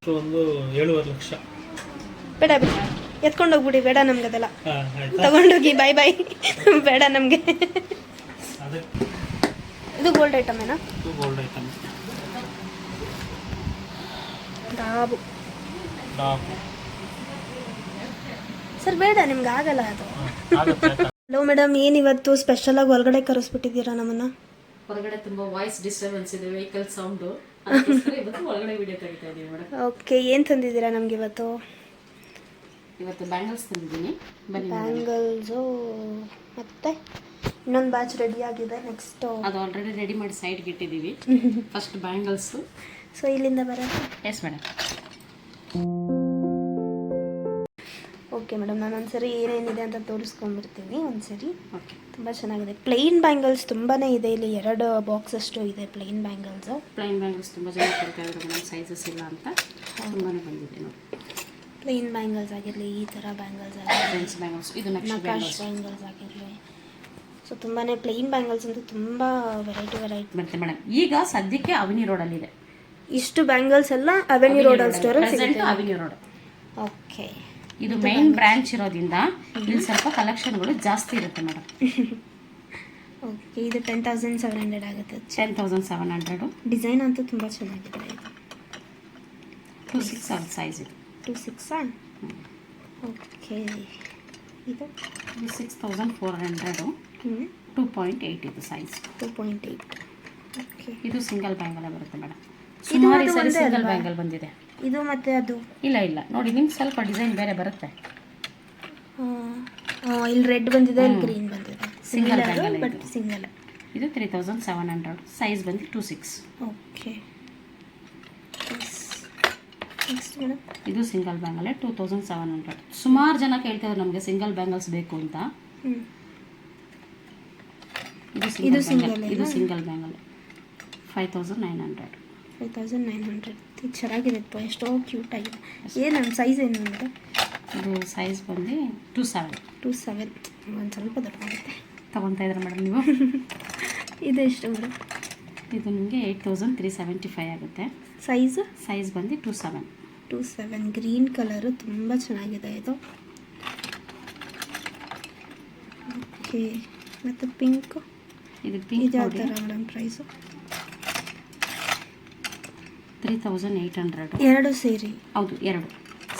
ಇದಕ್ಕೆ ಒಂದು 7.5 ಲಕ್ಷ. ಬೇಡ ಬೇಡ, ಎತ್ಕೊಂಡೋಗ್ಬಿಡಿ, ಬೇಡ ನಮ್ಗೆ ಅದೆಲ್ಲ. ತಗೊಂಡೋಗಿ, ಬಾಯ್ ಬಾಯ್, ಬೇಡ ನಮಗೆ. ಇದು ಗೋಲ್ಡ್ ಐಟಮ್ ಏನಾ? ಇದು ಗೋಲ್ಡ್ ಐಟಮ್. ಡಾಬು ಸರ್, ಬೇಡ ನಿಮ್ಗೆ ಆಗಲ್ಲ ಅದು. ಹಲೋ ಮೇಡಮ್, ಏನಿವತ್ತು ಸ್ಪೆಷಲಾಗಿ ಹೊರಗಡೆ ಕರೆಸ್ಬಿಟ್ಟಿದ್ದೀರಾ ನಮ್ಮನ್ನ? ಹೊರಗಡೆ ತುಂಬಾ ವಾಯ್ಸ್ ಡಿಸ್ಟರ್ಬೆನ್ಸ್ ಇದೆ, ವೆಹಿಕಲ್ ಸೌಂಡ್, ಇವತ್ತು ಹೊರಗಡೆ ವಿಡಿಯೋ ತೆಗಿತಾ ಇದ್ದೀವಿ ಮೇಡಮ್. ಓಕೆ, ಏನು ತಂದಿದ್ದೀರಾ ನಮ್ಗೆ ಇವತ್ತು? ಇವತ್ತು ಬ್ಯಾಂಗಲ್ಸ್ ತಂದಿದ್ದೀನಿ. ಬ್ಯಾಂಗಲ್ಸು ಮತ್ತೆ ಇನ್ನೊಂದು ಬ್ಯಾಚ್ ರೆಡಿ ಆಗಿದೆ. ನೆಕ್ಸ್ಟ್ ಅದು ಆಲ್ರೆಡಿ ರೆಡಿ ಮಾಡಿ ಸೈಡ್ಗೆ ಇಟ್ಟಿದ್ದೀವಿ. First bangles. ಸೊ ಇಲ್ಲಿಂದ ಬರೋದು? Yes madam. ಓಕೆ ಮೇಡಮ್, ನಾನು ಒಂದ್ಸರಿ ಏನೇನಿದೆ ಅಂತ ತೋರಿಸ್ಕೊಂಡ್ಬಿಡ್ತೀನಿ ಒಂದ್ಸರಿ. ಓಕೆ, ತುಂಬ ಚೆನ್ನಾಗಿದೆ. ಪ್ಲೈನ್ ಬ್ಯಾಂಗಲ್ಸ್ ತುಂಬಾ ಇದೆ ಇಲ್ಲಿ, 2 ಬಾಕ್ಸ್ ಅಷ್ಟು ಇದೆ ಪ್ಲೈನ್ ಬ್ಯಾಂಗಲ್ಸು. ಪ್ಲೈನ್ ಬ್ಯಾಂಗಲ್ಸ್ ತುಂಬ ಜನ ಕೇಳ್ತಾ ಇದ್ದಾರೆ ಮೇಡಮ್, ಸೈಜಸ್ ಇಲ್ಲ ಅಂತ. ತುಂಬಾ ಬಂದಿದೆ ನೋಡಿ. ಪ್ಲೈನ್ ಬ್ಯಾಂಗಲ್ಸ್ ಆಗಿರಲಿ, ಈ ಥರ ಬ್ಯಾಂಗಲ್ಸ್ ಫ್ರೆಂಡ್ಸ್ ಬ್ಯಾಂಗಲ್ಸ್, ಇದು ನಕಾಶ್ ಬ್ಯಾಂಗಲ್ಸ್ ಆಗಿರಲಿ. ಸೊ ತುಂಬಾ ಪ್ಲೈನ್ ಬ್ಯಾಂಗಲ್ಸ್ ಅಂತೂ ತುಂಬ ವೆರೈಟಿ ಬರುತ್ತೆ ಮೇಡಮ್. ಈಗ ಸದ್ಯಕ್ಕೆ ಅವಿನಿ ರೋಡಲ್ಲಿದೆ ಇಷ್ಟು ಬ್ಯಾಂಗಲ್ಸ್ ಎಲ್ಲ. ಅವೆನ್ಯೂ ರೋಡ್ ಸ್ಟೋರ್ ಸಿಗುತ್ತೆ. ಅವಿನಿ ರೋಡ್. ಓಕೆ, ಇದು ಮೈನ್ ಬ್ರಾಂಚ್ ಇರೋದ್ರಿಂದ ಇಲ್ಲಿ ಸ್ವಲ್ಪ ಕಲೆಕ್ಷನ್ಗಳು ಜಾಸ್ತಿ ಇರುತ್ತೆ ಮೇಡಮ್. ಓಕೆ, ಇದು 10,700 ಆಗುತ್ತೆ. 10,700. ಡಿಸೈನ್ ಅಂತೂ ತುಂಬ ಚೆನ್ನಾಗಿದೆ. ಇದು 2.6 ಸೈಜ್ ಇದೆ. 2.6. ಓಕೆ, ಇದು 6,400. 2.8 ಇದು ಸೈಜ್. 2.8. ಓಕೆ, ಇದು ಸಿಂಗಲ್ ಬ್ಯಾಂಗಲ್ ಬರುತ್ತೆ ಮೇಡಮ್. ಸುಮಾರು ಸರಿ ಸಿಂಗಲ್ ಬ್ಯಾಂಗಲ್ ಬಂದಿದೆ. ಇದು ಮತ್ತೆ ಅದು ಇಲ್ಲ ನೋಡಿ, ನಿಮ್ಗೆ ಸ್ವಲ್ಪ ಡಿಸೈನ್ ಬೇರೆ ಬರುತ್ತೆ. ಇಲ್ಲಿ ರೆಡ್ ಬಂದಿದೆ, ಇಲ್ಲಿ ಗ್ರೀನ್ ಬಂದಿದೆ. Single bangle but single. ಇದು 3,700. ಸೈಜ್ ಬಂದು 2.6. ಓಕೆ, ನೆಕ್ಸ್ಟ್ ಮೇಡಮ್, ಇದು ಸಿಂಗಲ್ ಬ್ಯಾಂಗಲ್ 2,700. ಸುಮಾರು ಜನ ಕೇಳ್ತಾರೆ ನಮಗೆ ಸಿಂಗಲ್ ಬ್ಯಾಂಗಲ್ಸ್ ಬೇಕು ಅಂತ. ಇದು ಸಿಂಗಲ್ ಬ್ಯಾಂಗಲ್ 5,900. 5,900. ಇದು ಚೆನ್ನಾಗಿದೆ, ಎಷ್ಟೋ ಕ್ಯೂಟ್ ಆಗಿದೆ. ಏನು ನಮ್ಮ ಸೈಜ್ ಏನು ಅಂದರೆ? ಇದು ಸೈಜ್ ಬಂದು 2.7. ಒಂದು ಸ್ವಲ್ಪ ದೊಡ್ಡದಾಗುತ್ತೆ. ತೊಗೊತಾ ಇದ್ದಾರೆ ಮೇಡಮ್ ನೀವು? ಇದು ಎಷ್ಟು ಮೇಡಮ್? ಇದು ನಿಮಗೆ 8,375 ಆಗುತ್ತೆ. ಸೈಜ್ ಬಂದು 2.7. ಗ್ರೀನ್ ಕಲರು ತುಂಬ ಚೆನ್ನಾಗಿದೆ ಇದು. ಓಕೆ, ಮತ್ತು ಪಿಂಕು. ಇದು ಪಿಂಕ್ ಯಾವ ಥರ ಮೇಡಮ್ ಪ್ರೈಸು? 3,800. 2 ಸೇರಿ? ಹೌದು, 2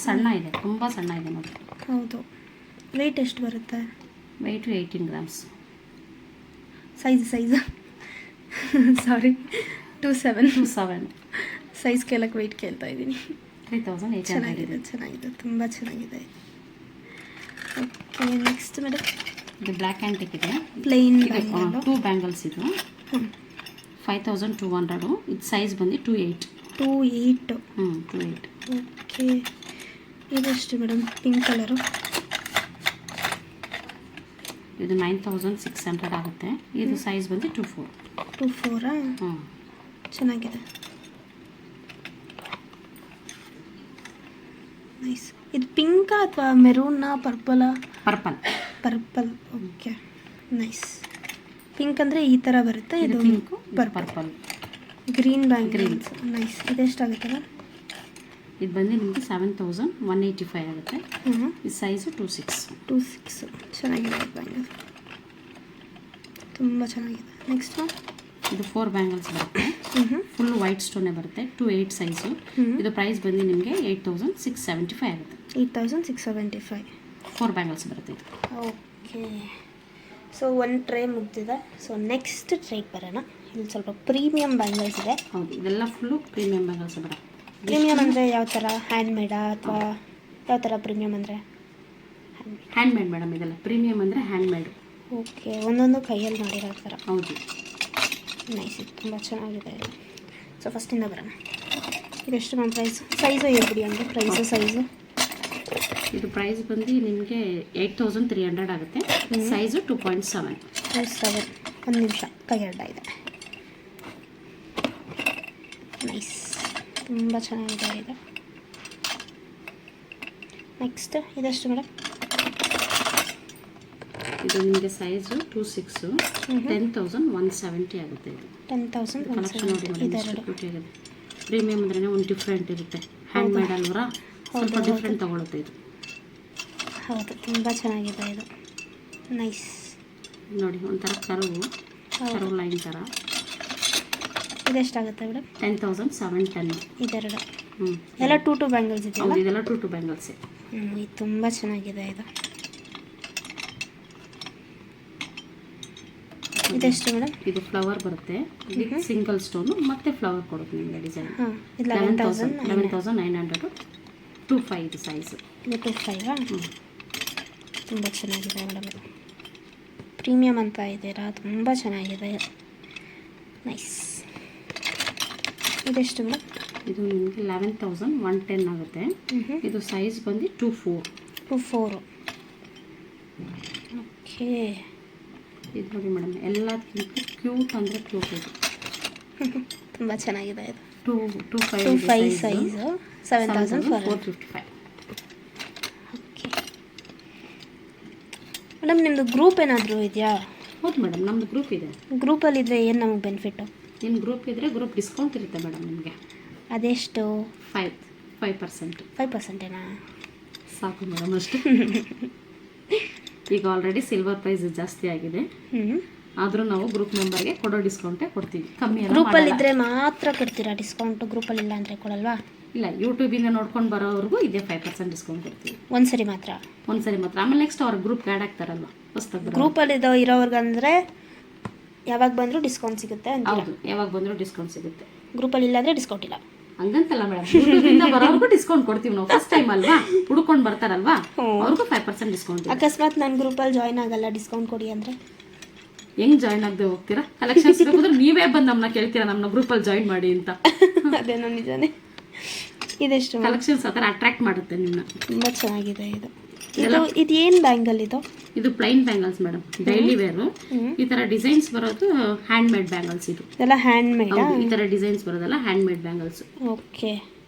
ಸಣ್ಣ ಇದೆ, ತುಂಬ ಸಣ್ಣ ಇದೆ ನೋಡಿ. ಹೌದು. ವೆಯ್ಟ್ ಎಷ್ಟು ಬರುತ್ತೆ? Weight 18 grams. ಸೈಜ್ ಸಾರಿ, 2.7. ಸೈಜ್ ಕೇಳಕ್ಕೆ ವೆಯ್ಟ್ ಕೇಳ್ತಾ ಇದ್ದೀನಿ. 3,800. ಚೆನ್ನಾಗಿದೆ, ತುಂಬ ಚೆನ್ನಾಗಿದೆ. ಓಕೆ, ನೆಕ್ಸ್ಟ್ ಮೇಡಮ್, ಇದು ಬ್ಲ್ಯಾಕ್ ಆ್ಯಂಟಿಕ್ ಇದೆ. ಪ್ಲೈನ್ 2 ಬ್ಯಾಂಗಲ್ಸ್ ಇದು 5,200. ಇದು ಸೈಜ್ ಬಂದು 2.8. 2.8. 2.8. ಓಕೆ, ಇದೆಷ್ಟು ಮೇಡಮ್? Pink colour. ಇದು 9,600 ಆಗುತ್ತೆ. ಇದು ಸೈಜ್ ಬಂದು 2.4. 2.4. ಚೆನ್ನಾಗಿದೆ, ನೈಸ್. ಇದು ಪಿಂಕಾ ಅಥವಾ ಮೆರೂನಾ, ಪರ್ಪಲ್? Okay, nice. ಪಿಂಕ್ ಅಂದರೆ ಈ ಥರ ಬರುತ್ತೆ. ಇದು pink, purple. Green bangles, nice. ಇದೆಷ್ಟಾಗುತ್ತೆ? ಇದು ಬಂದು ನಿಮಗೆ 7,185 ಆಗುತ್ತೆ. ಈ ಸೈಜು 2.6. ಚೆನ್ನಾಗಿದೆ ಬ್ಯಾಂಗಲ್, ತುಂಬ ಚೆನ್ನಾಗಿದೆ. ನೆಕ್ಸ್ಟ್ ಇದು 4 ಬ್ಯಾಂಗಲ್ಸ್ ಬರುತ್ತೆ. ಫುಲ್ ವೈಟ್ ಸ್ಟೋನೇ ಬರುತ್ತೆ. 2.8 ಸೈಜು. ಇದು ಪ್ರೈಸ್ ಬಂದು ನಿಮಗೆ 8,675 ಆಗುತ್ತೆ. 8,675. 4 ಬ್ಯಾಂಗಲ್ಸ್ ಬರುತ್ತೆ ಇದು. ಓಕೆ, ಸೊ ಒಂದು ಟ್ರೇ ಮುಗ್ದಿದೆ. ಸೊ ನೆಕ್ಸ್ಟ್ ಟ್ರೇಗೆ ಬರೋಣ. ಇಲ್ಲಿ ಸ್ವಲ್ಪ ಪ್ರೀಮಿಯಂ ಬ್ಯಾಂಗಲ್ಸ್ ಇದೆ. ಹೌದು, ಇದೆಲ್ಲ ಫುಲ್ಲು ಪ್ರೀಮಿಯಂ ಬ್ಯಾಂಗಲ್ಸ್ ಬೇಡ. ಪ್ರೀಮಿಯಂ ಅಂದರೆ ಯಾವ ಥರ? ಹ್ಯಾಂಡ್ಮೇಡಾ ಅಥವಾ ಯಾವ ಥರ ಪ್ರೀಮಿಯಂ ಅಂದರೆ? ಹ್ಯಾಂಡ್ಮೇಡ್ ಮೇಡಮ್, ಇದೆಲ್ಲ ಪ್ರೀಮಿಯಂ ಅಂದರೆ ಹ್ಯಾಂಡ್ಮೇಡ್. ಓಕೆ, ಒಂದೊಂದು ಕೈಯಲ್ಲಿ ಮಾಡಿರೋ ಥರ. ಹೌದು, ನೈಸ್. ಇದು ತುಂಬ ಚೆನ್ನಾಗಿದೆ. ಸೊ ಫಸ್ಟಿಂದ ಬರೋಣ. ಇದೆಷ್ಟು ನಮ್ಮ ಪ್ರೈಸು? ಸೈಜು ಹೇಳ್ಬಿಡಿ ಅಂದರೆ ಪ್ರೈಸು. ಸೈಜು ಇದು ಪ್ರೈಸ್ ಬಂದು ನಿಮಗೆ 8,300 ಆಗುತ್ತೆ. ಸೈಜು 2.7. 2.7. ಒಂದು ನಿಮಿಷ, ಕೈ ಅಡ್ಡ ಇದೆ. ನೈಸ್, ತುಂಬ ಚೆನ್ನಾಗಿದೆ ಇದು. ನೆಕ್ಸ್ಟ್ ಇದೆಷ್ಟು ಮೇಡಮ್? ಇದು ನಿಮಗೆ ಸೈಜು 2.6. 10,170 ಆಗುತ್ತೆ. ಇದು 10,170. ಕಲೆಕ್ಷನ್ ನೋಡಿ ಮೇಡಮ್, ಪ್ರೀಮಿಯಂ ಅಂದ್ರೆ ಒಂದು ಡಿಫ್ರೆಂಟ್ ಇರುತ್ತೆ. ಹ್ಯಾಂಡ್ ಮೇಡ್ ಅಲ್ವರಾ, ಸ್ವಲ್ಪ ಡಿಫ್ರೆಂಟ್ ತಗೊಳುತ್ತೆ ಇದು. ಹೌದು, ತುಂಬ ಚೆನ್ನಾಗಿದೆ ಇದು. ನೈಸ್. ನೋಡಿ ಒಂಥರ ಕರ್ವ್ ಲೈನ್ ಥರ. ಇದೆಷ್ಟಾಗುತ್ತೆ ಮೇಡಮ್? 10,710. ಇದೆರಡು ಹ್ಞೂ ಎಲ್ಲ 2 ಬ್ಯಾಂಗಲ್ಸ್ ಇದೆಯಲ್ಲ? ಹೌದು, ಇದೆಲ್ಲ 2 ಬ್ಯಾಂಗಲ್ಸೇ. ಇದು ತುಂಬ ಚೆನ್ನಾಗಿದೆ ಇದು. ಇದೆಷ್ಟು ಮೇಡಮ್? ಇದು ಫ್ಲವರ್ ಬರುತ್ತೆ, ವಿತ್ ಸಿಂಗಲ್ ಸ್ಟೋನು ಮತ್ತೆ ಫ್ಲವರ್ ಕೊಡುತ್ತೆ ನಿಮಗೆ ಡಿಸೈನ್. ಹಾಂ, ಇದು 11,900. 2.5 ಇದು ಸೈಜು. ಇದು 2.5. ತುಂಬ ಚೆನ್ನಾಗಿದೆ ಮೇಡಮ್ ಇದು. ಪ್ರೀಮಿಯಮ್ ಅಂತ ಇದ್ದೀರಾ, ತುಂಬ ಚೆನ್ನಾಗಿದೆ. ನೈಸ್. ಇದೆಷ್ಟು ಮೇಡಮ್? ಇದು ನಿಮಗೆ 11,110 ಆಗುತ್ತೆ. ಇದು ಸೈಜ್ ಬಂದು 2.4. ಓಕೆ. ಇದು ನೋಡಿ ಮೇಡಮ್, ಎಲ್ಲದಕ್ಕಿಂತ ಕ್ಯೂಟ್ ಅಂದರೆ ಕ್ಯೂಟ್ ಇದು. ತುಂಬ ಚೆನ್ನಾಗಿದೆ ಇದು. 2.5 ಸೈಜು 7,455. ಓಕೆ ಮೇಡಮ್, ನಿಮ್ಮದು ಗ್ರೂಪ್ ಏನಾದರೂ ಇದೆಯಾ? ಹೌದು ಮೇಡಮ್, ನಮ್ಮದು ಗ್ರೂಪ್ ಇದೆ. ಗ್ರೂಪಲ್ಲಿದ್ದರೆ ಏನು ನಮಗೆ ಬೆನಿಫಿಟ್ಟು? ನಿಮ್ಮ ಗ್ರೂಪ್ ಇದ್ದರೆ ಗ್ರೂಪ್ ಡಿಸ್ಕೌಂಟ್ ಇರುತ್ತೆ ಮೇಡಮ್ ನಿಮಗೆ. ಅದೆಷ್ಟು? 5%. 5%ನಾ? ಸಾಕು ಮೇಡಮ್ ಅಷ್ಟು. ಈಗ ಆಲ್ರೆಡಿ ಸಿಲ್ವರ್ ಪ್ರೈಸ್ ಜಾಸ್ತಿ ಆಗಿದೆ, ಆದರೂ ನಾವು ಗ್ರೂಪ್ ಮೆಂಬರ್ಗೆ ಕೊಡೋ ಡಿಸ್ಕೌಂಟೇ ಕೊಡ್ತೀವಿ. ಕಮ್ಮಿ ಎಲ್ಲ ಗ್ರೂಪಲ್ಲಿದ್ದರೆ ಮಾತ್ರ ಕೊಡ್ತೀರಾ ಡಿಸ್ಕೌಂಟು? ಗ್ರೂಪಲ್ಲಿ ಇಲ್ಲ ಅಂದರೆ ಕೊಡಲ್ವಾ? ಇಲ್ಲ, ಯೂಟ್ಯೂಬಿಂದ ನೋಡ್ಕೊಂಡು ಬರೋವ್ರಿಗೂ ಇದೇ 5% ಡಿಸ್ಕೌಂಟ್ ಕೊಡ್ತೀವಿ. ಒಂದ್ಸರಿ ಮಾತ್ರ? ಆಮೇಲೆ ನೆಕ್ಸ್ಟ್ ಅವ್ರ ಗ್ರೂಪ್ ಆ್ಯಡ್ ಆಗ್ತಾರಲ್ವ ಹೊಸದಾಗಿ. ಗ್ರೂಪಲ್ಲಿ ಇರೋರ್ಗಂದರೆ ಯಾವಾಗ ಬಂದರೂ ಡಿಸ್ಕೌಂಟ್ ಸಿಗುತ್ತೆ ಅಂತ? ಹೌದು, ಯಾವಾಗ ಬಂದರೂ ಡಿಸ್ಕೌಂಟ್ ಸಿಗುತ್ತೆ. ಗ್ರೂಪಲ್ಲಿ ಇಲ್ಲ ಅಂದರೆ ಡಿಸ್ಕೌಂಟ್ ಇಲ್ಲ ಹಂಗಂತಲ್ಲ ಮೇಡಮ್, ಯೂಟ್ಯೂಬಿಂದ ಬರೋರ್ಗೂ ಡಿಸ್ಕೌಂಟ್ ಕೊಡ್ತೀವಿ ನಾವು. ಫಸ್ಟ್ ಟೈಮ್ ಅಲ್ವಾ, ಹುಡ್ಕೊಂಡು ಬರ್ತಾರಲ್ವಾ, ಅವ್ರಿಗೂ 5% ಡಿಸ್ಕೌಂಟ್. ಅಕಸ್ಮಾತ್ ನನ್ನ ಗ್ರೂಪಲ್ಲಿ ಜಾಯ್ನ್ ಆಗಲ್ಲ, ಡಿಸ್ಕೌಂಟ್ ಕೊಡಿ ಅಂದರೆ ಹೆಂಗ್ ಜಾಯ್ನ್ ಆಗದೆ ಹೋಗ್ತೀರಾ? ಕಲೆಕ್ಷನ್ಸ್ ಬೇಕಂದ್ರೆ ನೀವೇ ಬಂದು ನಮ್ಮನ್ನ ಕೇಳ್ತೀರಾ ನಮ್ಮನ್ನ ಗ್ರೂಪಲ್ಲಿ ಜಾಯ್ನ್ ಮಾಡಿ ಅಂತ. ಅದೇನೋ ನಿಜಾನೇ. ಇದೆಷ್ಟು? ಕಲೆಕ್ಷನ್ಸ್ ಆ ಥರ ಅಟ್ರಾಕ್ಟ್ ಮಾಡುತ್ತೆ ನಿಮ್ಮನ್ನ. ತುಂಬ ಚೆನ್ನಾಗಿದೆ ಇದು. ಇದು ಏನು ಬ್ಯಾಂಗಲ್ ಇದು? ಇದು plain bangles madam, daily wear. ಈ ಥರ ಡಿಸೈನ್ಸ್ ಬರೋದು ಹ್ಯಾಂಡ್ ಮೇಡ್ ಬ್ಯಾಂಗಲ್ಸ್. ಇದು ಇದೆಲ್ಲ ಹ್ಯಾಂಡ್ ಮೇಡ್? ಈ ಥರ ಡಿಸೈನ್ಸ್ ಬರೋದಲ್ಲ ಹ್ಯಾಂಡ್ ಮೇಡ್ ಬ್ಯಾಂಗಲ್ಸ್. ಓಕೆ.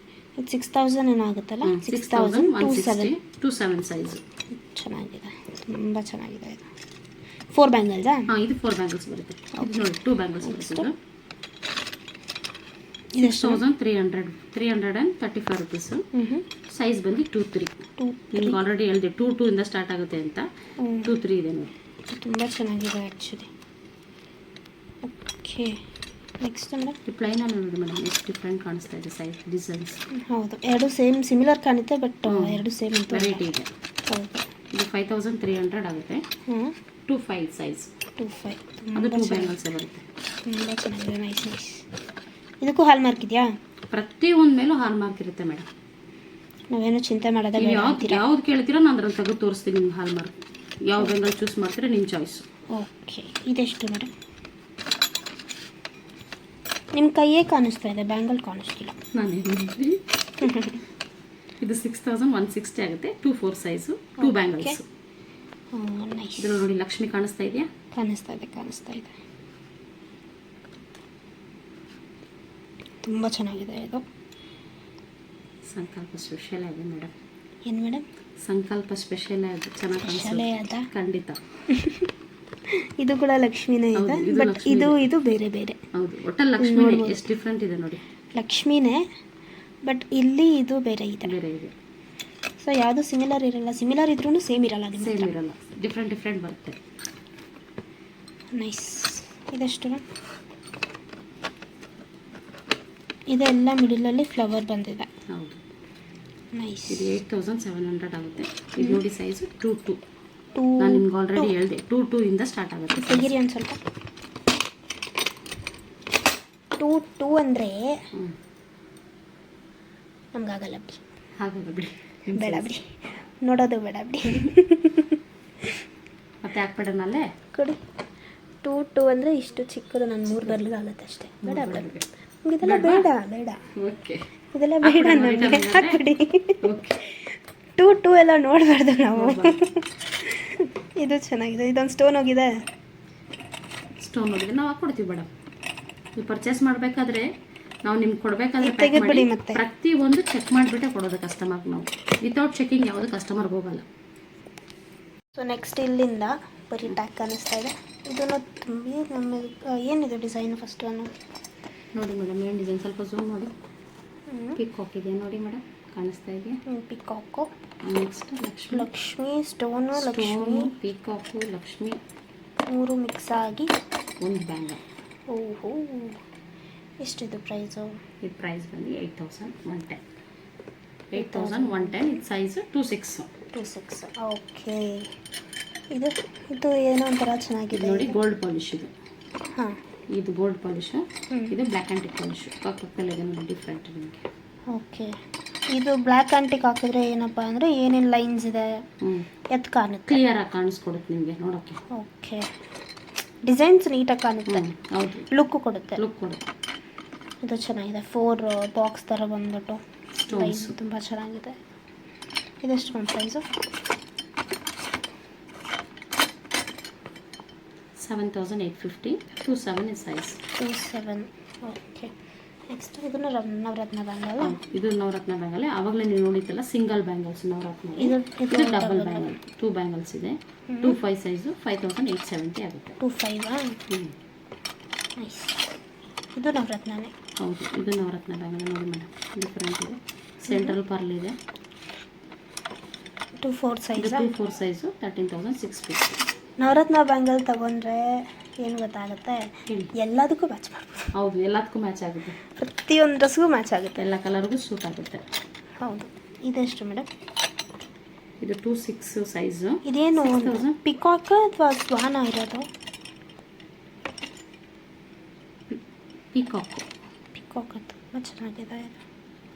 ಇದು 6,000 ಏನಾಗುತ್ತಲ್ಲ? 6,027 ಸೈಜ್. ಚೆನ್ನಾಗಿದೆ, ತುಂಬ ಚೆನ್ನಾಗಿದೆ ಇದು. 4 ಬ್ಯಾಂಗಲ್ಸಾ? ಹಾಂ, ಇದು 4 ಬ್ಯಾಂಗಲ್ಸ್ ಬರುತ್ತೆ. ಇದು ನೋಡಿ 2 ಬ್ಯಾಂಗಲ್ಸ್ ಬರುತ್ತೆ. ಇದು 6,335 ರುಪೀಸ್. ಸೈಜ್ ಬಂದು 2.3. ನಿಮ್ಗೆ ಆಲ್ರೆಡಿ ಹೇಳಿದೆ 2.2 ಇಂದ ಸ್ಟಾರ್ಟ್ ಆಗುತ್ತೆ ಅಂತ. 2.3 ಇದೆ ನೋಡಿ. ತುಂಬ ಚೆನ್ನಾಗಿದೆ ಆ್ಯಕ್ಚುಲಿ. Okay, next madam? ಈ ಪ್ಲೈನಲ್ಲಿ ನೋಡಿ ಮೇಡಮ್, ಎಷ್ಟು ಡಿಫ್ರೆಂಟ್ ಕಾಣಿಸ್ತಾ ಇದೆ ಸೈಜ್ ಡಿಸೈನ್ಸ್. ಹೌದು, ಎರಡು ಸೇಮ್ ಸಿಮಿಲರ್ ಕಾಣುತ್ತೆ, ಬಟ್ ಎರಡು ಸೇಮ್ ಅಂತ ವೆರೈಟಿ ಇದೆ. ಹೌದು. ಇದು 5,300 ಆಗುತ್ತೆ. 2.5 ಸೈಜ್. 2.5. ಅದು 2 ಬ್ಯಾಂಗಲ್ಸೇ ಬರುತ್ತೆ. ತುಂಬ ಚೆನ್ನಾಗಿದೆ. Nice nice. ಇದಕ್ಕೂ ಹಾಲ್ ಮಾರ್ಕ್ ಇದೆಯಾ? ಪ್ರತಿಯೊಂದು ಮೇಲೂ ಹಾಲ್ ಮಾರ್ಕ್ ಇರುತ್ತೆ ಮೇಡಮ್. ನಾವೇನು ಚಿಂತೆ ಮಾಡೋದ? ಯಾವ್ದು ಕೇಳ್ತೀರೋ ನಾನು ಅದ್ರಲ್ಲಿ ತೆಗೆದು ತೋರಿಸ್ತೀನಿ ನಿಮ್ಗೆ ಹಾಲ್ ಮಾರ್ಕ್. ಯಾವ ಬ್ಯಾಂಗಲ್ ಚೂಸ್ ಮಾಡ್ತೀರಾ ನಿಮ್ಮ ಚಾಯ್ಸ್. ಓಕೆ. ಇದೆಷ್ಟು ಮೇಡಮ್? ನಿಮ್ಮ ಕೈಯೇ ಕಾಣಿಸ್ತಾ ಇದೆ, ಬ್ಯಾಂಗಲ್ ಕಾಣಿಸ್ತಿಲ್ಲ. ನಾನೇನು ಇದು 6,160 ಆಗುತ್ತೆ. 2.4 ಸೈಜು, 2 ಬ್ಯಾಂಗಲ್ಸ್. ನೈಸ್. ಇದ್ರಲ್ಲಿ ನೋಡಿ ಲಕ್ಷ್ಮಿ ಕಾಣಿಸ್ತಾ ಇದೆಯಾ? ಕಾಣಿಸ್ತಾ ಇದೆ. ತುಂಬ ಚೆನ್ನಾಗಿದೆ ಇದು. ಸಂಕಲ್ಪ ಸ್ಪೆಷಲ್ ಆಗಿದೆ ಮೇಡಮ್. ಏನು ಮೇಡಮ್? ಸಂಕಲ್ಪ ಸ್ಪೆಷಲ್ ಆಗಿದೆ, ಚೆನ್ನಾಗಿ ಕಾಣಿಸುತ್ತೆ. ಖಂಡಿತ. ಇದು ಕೂಡ ಲಕ್ಷ್ಮಿನೇ ಇದೆ, ಬಟ್ ಇದು ಬೇರೆ ಬೇರೆ. ಹೌದು, ಒಟ್ಟಲ್ಲಿ ಲಕ್ಷ್ಮಿನೇ. ಎಷ್ಟು ಡಿಫ್ರೆಂಟ್ ಇದೆ ನೋಡಿ. ಲಕ್ಷ್ಮಿನೇ, ಬಟ್ ಇಲ್ಲಿ ಇದು ಬೇರೆ ಇದೆ. ಸೊ ಯಾವುದು ಸಿಮಿಲರ್ ಇರಲ್ಲ. ಸಿಮಿಲರ್ ಇದ್ರೂ ಸೇಮ್ ಇರಲ್ಲ. ಸೇಮ್ ಇರಲ್ಲ, ಡಿಫ್ರೆಂಟ್ ಬರುತ್ತೆ. ನೈಸ್. ಇದೆಷ್ಟು? ಇದೆಲ್ಲ ಮಿಡಲಲ್ಲಿ ಫ್ಲವರ್ ಬಂದಿದೆ. ಹೌದು, ನೈಸ್. ಇದು 8,700 ಆಗುತ್ತೆ. ಇದು ನೋಡಿ ಸೈಜು 2.2. ನಾನು ನಿಮ್ಗೆ ಆಲ್ರೆಡಿ ಹೇಳಿದೆ 2.2 ಇಂದ ಸ್ಟಾರ್ಟ್ ಆಗುತ್ತೆ. ತೆಗೀರಿ ಒಂದು ಸ್ವಲ್ಪ. 2.2 ಅಂದರೆ ನಮ್ಗಾಗಲ್ಲ ಬಿಡಿ. ಹಾಗಲ್ಲ ಬಿಡಿ, ಬೇಡ ಬಿಡಿ, ನೋಡೋದು ಬೇಡ ಬಿಡಿ. ಮತ್ತೆ ಹಾಕ್ಬಿಡೋಣಲ್ಲೇ ಕೊಡಿ. 2.2 ಅಂದರೆ ಇಷ್ಟು ಚಿಕ್ಕದು, ನಾನು 3 ಬರ್ಲಿಗೆ ಆಗುತ್ತೆ ಅಷ್ಟೇ. ಬೇಡ ಇದೆಲ್ಲ ಬೇಡ. ಓಕೆ, ಇದೆಲ್ಲ ಬೇಡ ನನಗೆ. ಹಾಕ್ಬಿಡಿ. 2.2 ಎಲ್ಲ ನೋಡಬಾರ್ದು ನಾವು. ಇದು ಚೆನ್ನಾಗಿದೆ. ಇದೊಂದು ಸ್ಟೋನ್ ಹೋಗಿದೆ ನಾವು ಹಾಕ್ಕೊಡ್ತೀವಿ ಮೇಡಮ್. ನೀವು ಪರ್ಚೇಸ್ ಮಾಡಬೇಕಾದ್ರೆ ನಾವು ನಿಮ್ಗೆ ಕೊಡಬೇಕಾದ್ರೆ ತೆಗೆದುಬಿಡಿ. ಮತ್ತೆ ಪ್ರತಿಯೊಂದು ಚೆಕ್ ಮಾಡಿಬಿಟ್ಟೆ ಕೊಡೋದು ಕಸ್ಟಮರ್ಗೆ. ನಾವು ವಿತೌಟ್ ಚೆಕಿಂಗ್ ಯಾವುದು ಕಸ್ಟಮರ್ಗೆ ಹೋಗಲ್ಲ. ಸೊ ನೆಕ್ಸ್ಟ್ ಇಲ್ಲಿಂದ ಬರೀ ಟ್ಯಾಕ್ ಕಾಣಿಸ್ತಾ ಇದೆ. ಇದನ್ನು ನಮಗೆ ಏನಿದೆ ಡಿಸೈನ್? ಫಸ್ಟ್ ಒನ್ ನೋಡಿ ಮೇಡಮ್, ಏನು ಡಿಸೈನ್ ಸ್ವಲ್ಪ ಝೂಮ್ ಮಾಡಿ. ಪಿಕಾಕ್ ಇದೆ ನೋಡಿ ಮೇಡಮ್, ಕಾಣಿಸ್ತಾ ಇದೆಯಾ? Peacock, next Lakshmi, Lakshmi stone, Lakshmi peacock, Lakshmi 3 mix ಆಗಿ ಒಂದು ಬ್ಯಾಂಗಲ್. ಓಹೋ, ಎಷ್ಟಿದು ಪ್ರೈಸು? ಇದು ಪ್ರೈಸ್ ಬಂದು 8,110. 8,110. ಇದು ಸೈಜು 2.6. 2.6. ಓಕೆ. ಇದು ಇದು ಏನೋ ಒಂಥರ ಚೆನ್ನಾಗಿದೆ ನೋಡಿ, ಗೋಲ್ಡ್ ಪಾಲಿಶ್ ಇದು. ಹಾಂ, ಇದು ಗೋಲ್ಡ್ ಪಾಲಿಶು, ಇದು ಬ್ಲ್ಯಾಕ್ ಆ್ಯಂಟಿಕ್ ಪಾಲಿಶು. ಪಕ್ಕದಲ್ಲಿದೆ ನೋಡಿ, ಡಿಫ್ರೆಂಟ್ ನಿಮಗೆ. ಓಕೆ. ಇದು ಬ್ಲ್ಯಾಕ್ ಆ್ಯಂಟಿಕ್ ಹಾಕಿದ್ರೆ ಏನಪ್ಪ ಅಂದರೆ ಏನೇನು ಲೈನ್ಸ್ ಇದೆ ಎದ್ದು ಕಾಣುತ್ತೆ, ಕ್ಲಿಯರಾಗಿ ಕಾಣಿಸ್ಕೊಡುತ್ತೆ ನಿಮಗೆ ನೋಡೋಕ್ಕೆ. ಓಕೆ. ಡಿಸೈನ್ಸ್ ನೀಟಾಗಿ ಕಾಣುತ್ತೆ, ಹೌದು, ಲುಕ್ಕು ಕೊಡುತ್ತೆ. ಲುಕ್ ಕೊಡುತ್ತೆ. ಇದು ಚೆನ್ನಾಗಿದೆ, 4 ಬಾಕ್ಸ್ ಥರ ಬಂದ್ಬಿಟ್ಟು ಸ್ಟೋನ್ಸ್ ತುಂಬ ಚೆನ್ನಾಗಿದೆ. ಇದೆಷ್ಟು ಒಂದು price? 7,850. 2.7 is size. 2.7. Okay. Next ಇದನ್ನು ನವರತ್ನ ಬ್ಯಾಂಗಲ್. ಇದು ನವರತ್ನ ಬ್ಯಾಂಗಲ್. ಆವಾಗಲೇ ನೀವು ನೋಡಿದ್ದಲ್ಲ ಸಿಂಗಲ್ ಬ್ಯಾಂಗಲ್ಸ್ ನವರತ್ನ. ಇದು ಡಬಲ್ ಬ್ಯಾಂಗಲ್, 2 ಬ್ಯಾಂಗಲ್ಸ್ ಇದೆ. 2.5 ಸೈಜು 5,870 ಆಗುತ್ತೆ. 2.5. ನೈಸ್. ಇದು ನವರತ್ನನೇ. ಹೌದು, ಇದು ನವರತ್ನ ಬ್ಯಾಂಗಲ್ ನೋಡಿ ಮೇಡಮ್, ಡಿಫ್ರೆಂಟ್ ಇದೆ. ಸೆಂಟ್ರಲ್ ಪರ್ಲ್ ಇದೆ. 2.4 ಸೈಜ್. 2.4 ಸೈಜು 13,650. ನವರತ್ನ ಬ್ಯಾಂಗಲ್ ತಗೊಂಡ್ರೆ ಏನು ಗೊತ್ತಾಗುತ್ತೆ, ಎಲ್ಲದಕ್ಕೂ ಮ್ಯಾಚ್ ಮಾಡ್ಬೋದು. ಹೌದು, ಎಲ್ಲದಕ್ಕೂ ಮ್ಯಾಚ್ ಆಗುತ್ತೆ, ಪ್ರತಿಯೊಂದು ಡ್ರೆಸ್ಗೂ ಮ್ಯಾಚ್ ಆಗುತ್ತೆ, ಎಲ್ಲ ಕಲರ್ಗೂ ಸೂಟ್ ಆಗುತ್ತೆ. ಹೌದು. ಇದೆಷ್ಟು ಮೇಡಮ್? ಇದು 2.6 ಸೈಜು. ಇದೇನು ಪಿಕಾಕ್ ಅಥವಾ ಸ್ವಾನ ಇರೋದು? ಪಿಕಾಕ್. ಪಿಕಾಕ್ ತುಂಬ ಚೆನ್ನಾಗಿದೆ. ಇದು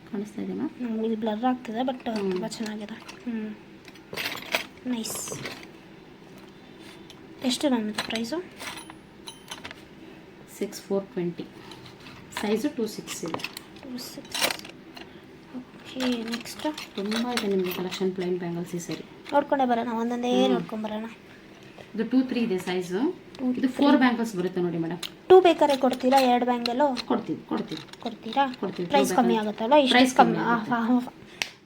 ಕಾಣಿಸ್ತಾ ಇದೆ ಮ್ಯಾಮ್? ಇದು ಬ್ಲರ್ ಆಗ್ತಿದೆ, ಬಟ್ ತುಂಬ ಚೆನ್ನಾಗಿದೆ. ನೈಸ್. ಎಷ್ಟು ನಮ್ಮದು ಪ್ರೈಸು? 6,420. ಸೈಜು 2.6 ಇದೆ. 2.6. ಓಕೆ. ನೆಕ್ಸ್ಟ್ ತುಂಬ ಇದೆ ನಿಮಗೆ ಕಲೆಕ್ಷನ್ ಪ್ಲೈನ್ ಬ್ಯಾಂಗಲ್ಸ್ ಈ ಸರಿ. ನೋಡ್ಕೊಂಡೇ ಬರೋಣ, ಒಂದೊಂದೇ ನೋಡ್ಕೊಂಬರೋಣ. ಇದು 2.3 ಇದೆ ಸೈಜು. ಇದು 4 ಬ್ಯಾಂಗಲ್ಸ್ ಬರುತ್ತೆ ನೋಡಿ ಮೇಡಮ್. 2 ಬೇಕಾದ್ರೆ ಕೊಡ್ತೀರಾ? 2 ಬ್ಯಾಂಗಲು ಕೊಡ್ತೀವಿ. ಕೊಡ್ತೀರಾ? ಕೊಡ್ತೀವಿ. ಪ್ರೈಸ್ ಕಮ್ಮಿ ಆಗುತ್ತಲ್ಲ? ಪ್ರೈಸ್ ಇಷ್ಟು ಕಮ್ಮಿ,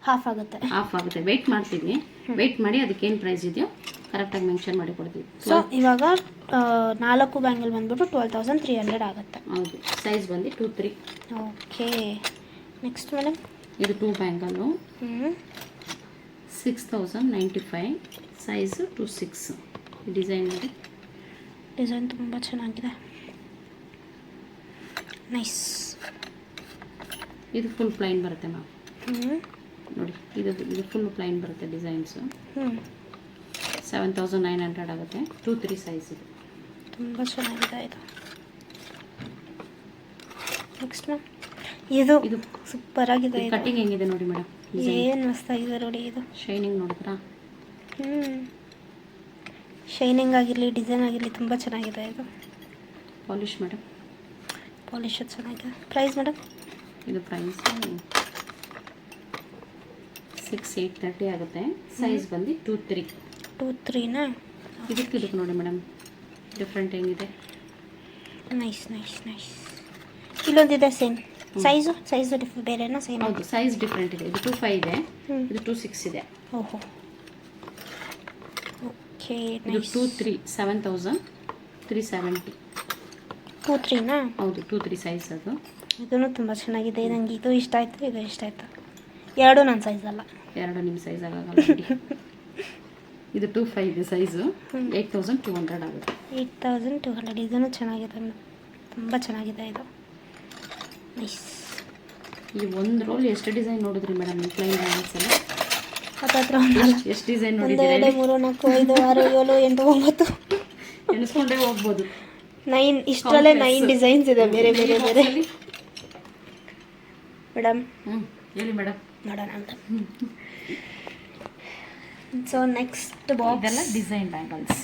ಹಾಫ್ ಆಗುತ್ತೆ. ಆಫ್ ಆಗುತ್ತೆ. ವೆಯ್ಟ್ ಮಾಡ್ತೀವಿ, ವೆಯ್ಟ್ ಮಾಡಿ ಅದಕ್ಕೇನು ಪ್ರೈಸ್ ಇದೆಯೋ ಕರೆಕ್ಟಾಗಿ ಮೆನ್ಷನ್ ಮಾಡಿ ಕೊಡ್ತೀವಿ. ಸೊ ಇವಾಗ 4 ಬ್ಯಾಂಗಲ್ ಬಂದ್ಬಿಟ್ಟು 12,300 ಆಗುತ್ತೆ. ಹೌದು, ಸೈಜ್ ಬಂದು 2.3. ಓಕೆ. ನೆಕ್ಸ್ಟ್ ಮೇಡಮ್, ಇದು 2 ಬ್ಯಾಂಗಲ್ಲು 6,095. ಸೈಜು 2.6. ಡಿಸೈನ್ ನೋಡಿ, ಡಿಸೈನ್ ತುಂಬ ಚೆನ್ನಾಗಿದೆ. ನೈಸ್. ಇದು ಫುಲ್ ಪ್ಲೈನ್ ಬರುತ್ತೆ ಮ್ಯಾಮ್ ನೋಡಿ. ಇದು ಫುಲ್ ಪ್ಲೈನ್ ಬರುತ್ತೆ ಡಿಸೈನ್ಸು. 7,900 ಆಗುತ್ತೆ. 2.3 ಸೈಜ್ ಇದು. ತುಂಬ ಚೆನ್ನಾಗಿದೆ ಇದು. ನೆಕ್ಸ್ಟ್ ಮ್ಯಾಮ್, ಇದು ಸೂಪರ್ ಆಗಿದೆ. ಕಟ್ಟಿಂಗ್ ಹೆಂಗಿದೆ ನೋಡಿ ಮೇಡಮ್, ಏನು ಮಸ್ತಾಗಿದೆ ನೋಡಿ. ಇದು ಶೈನಿಂಗ್ ನೋಡಿದ್ರಾ? ಶೈನಿಂಗ್ ಆಗಿರಲಿ, ಡಿಸೈನ್ ಆಗಿರಲಿ ತುಂಬ ಚೆನ್ನಾಗಿದೆ ಇದು. ಪಾಲಿಶ್ ಮೇಡಮ್, ಪಾಲಿಶ್ ಚೆನ್ನಾಗಿದೆ. Price madam? ಇದು ಪ್ರೈಸ್ 6,830 ಆಗುತ್ತೆ. ಸೈಜ್ ಬಂದು 2.3. 2.3ನಾ? ಇದಕ್ಕೆ ನೋಡಿ ಮೇಡಮ್, ಡಿಫ್ರೆಂಟ್ ಹೆಂಗಿದೆ. ನೈಸ್. ಇಲ್ಲೊಂದಿದೆ ಸೇಮ್ ಸೈಜು. ಬೇರೆನಾ? ಸೇಮ್. ಹೌದು, ಸೈಜ್ ಡಿಫ್ರೆಂಟ್ ಇದೆ. ಇದು 2.5 ಇದೆ, ಇದು 2.6 ಇದೆ. ಓಹೋ, ಓಕೆ. ಇದು 2.3, 7,370. 2.3ನಾ? ಹೌದು, 2.3 ಸೈಜ್ ಅದು. ಇದೂ ತುಂಬ ಚೆನ್ನಾಗಿದೆ. ನನಗೆ ಇದು ಇಷ್ಟ ಆಯಿತು, ಇದು ಇಷ್ಟ ಆಯಿತು. ಎರಡು ನನ್ನ ಸೈಜ್ ಅಲ್ಲ. ಎರಡು ನಿಮ್ಮ ಸೈಜ್ ಆಗಲ್ಲ. ಇದು 2.5 ಇದೆ ಸೈಜು. 8,200 ಆಗುತ್ತೆ. 8,200. ಇದೂ ಚೆನ್ನಾಗಿದೆ, ತುಂಬ ಚೆನ್ನಾಗಿದೆ ಇದು. ನೈಸ್. ಈ ಒಂದು ರೋಲ್ ಎಷ್ಟು ಡಿಸೈನ್ ನೋಡಿದ್ರಿ ಮೇಡಮ್ ನೀವು ಪ್ಲೈನ್ ಬ್ಯಾಂಗಲ್ಸ್ ಎಲ್ಲ? ಹತ್ರ ಎಷ್ಟು ಡಿಸೈನ್ 1 ನೋಡಿದ್ದೀರಿ? 2 3 4 5 6 7 8 9 ಎಣಿಸ್ಕೊಂಡೇ ಹೋಗ್ಬೋದು. 9. ಇಷ್ಟರಲ್ಲೇ 9 ಡಿಸೈನ್ಸ್ ಇದೆ ಬೇರೆ. ಮೇಡಮ್ ಹೇಳಿ ಮೇಡಮ್, ನೋಡೋಣ ಮೇಡಮ್. ಸೊ ನೆಕ್ಸ್ಟ್ ಬಾಕ್ಸ್ ಇದೆಲ್ಲ ಡಿಸೈನ್ ಬ್ಯಾಂಗಲ್ಸ್.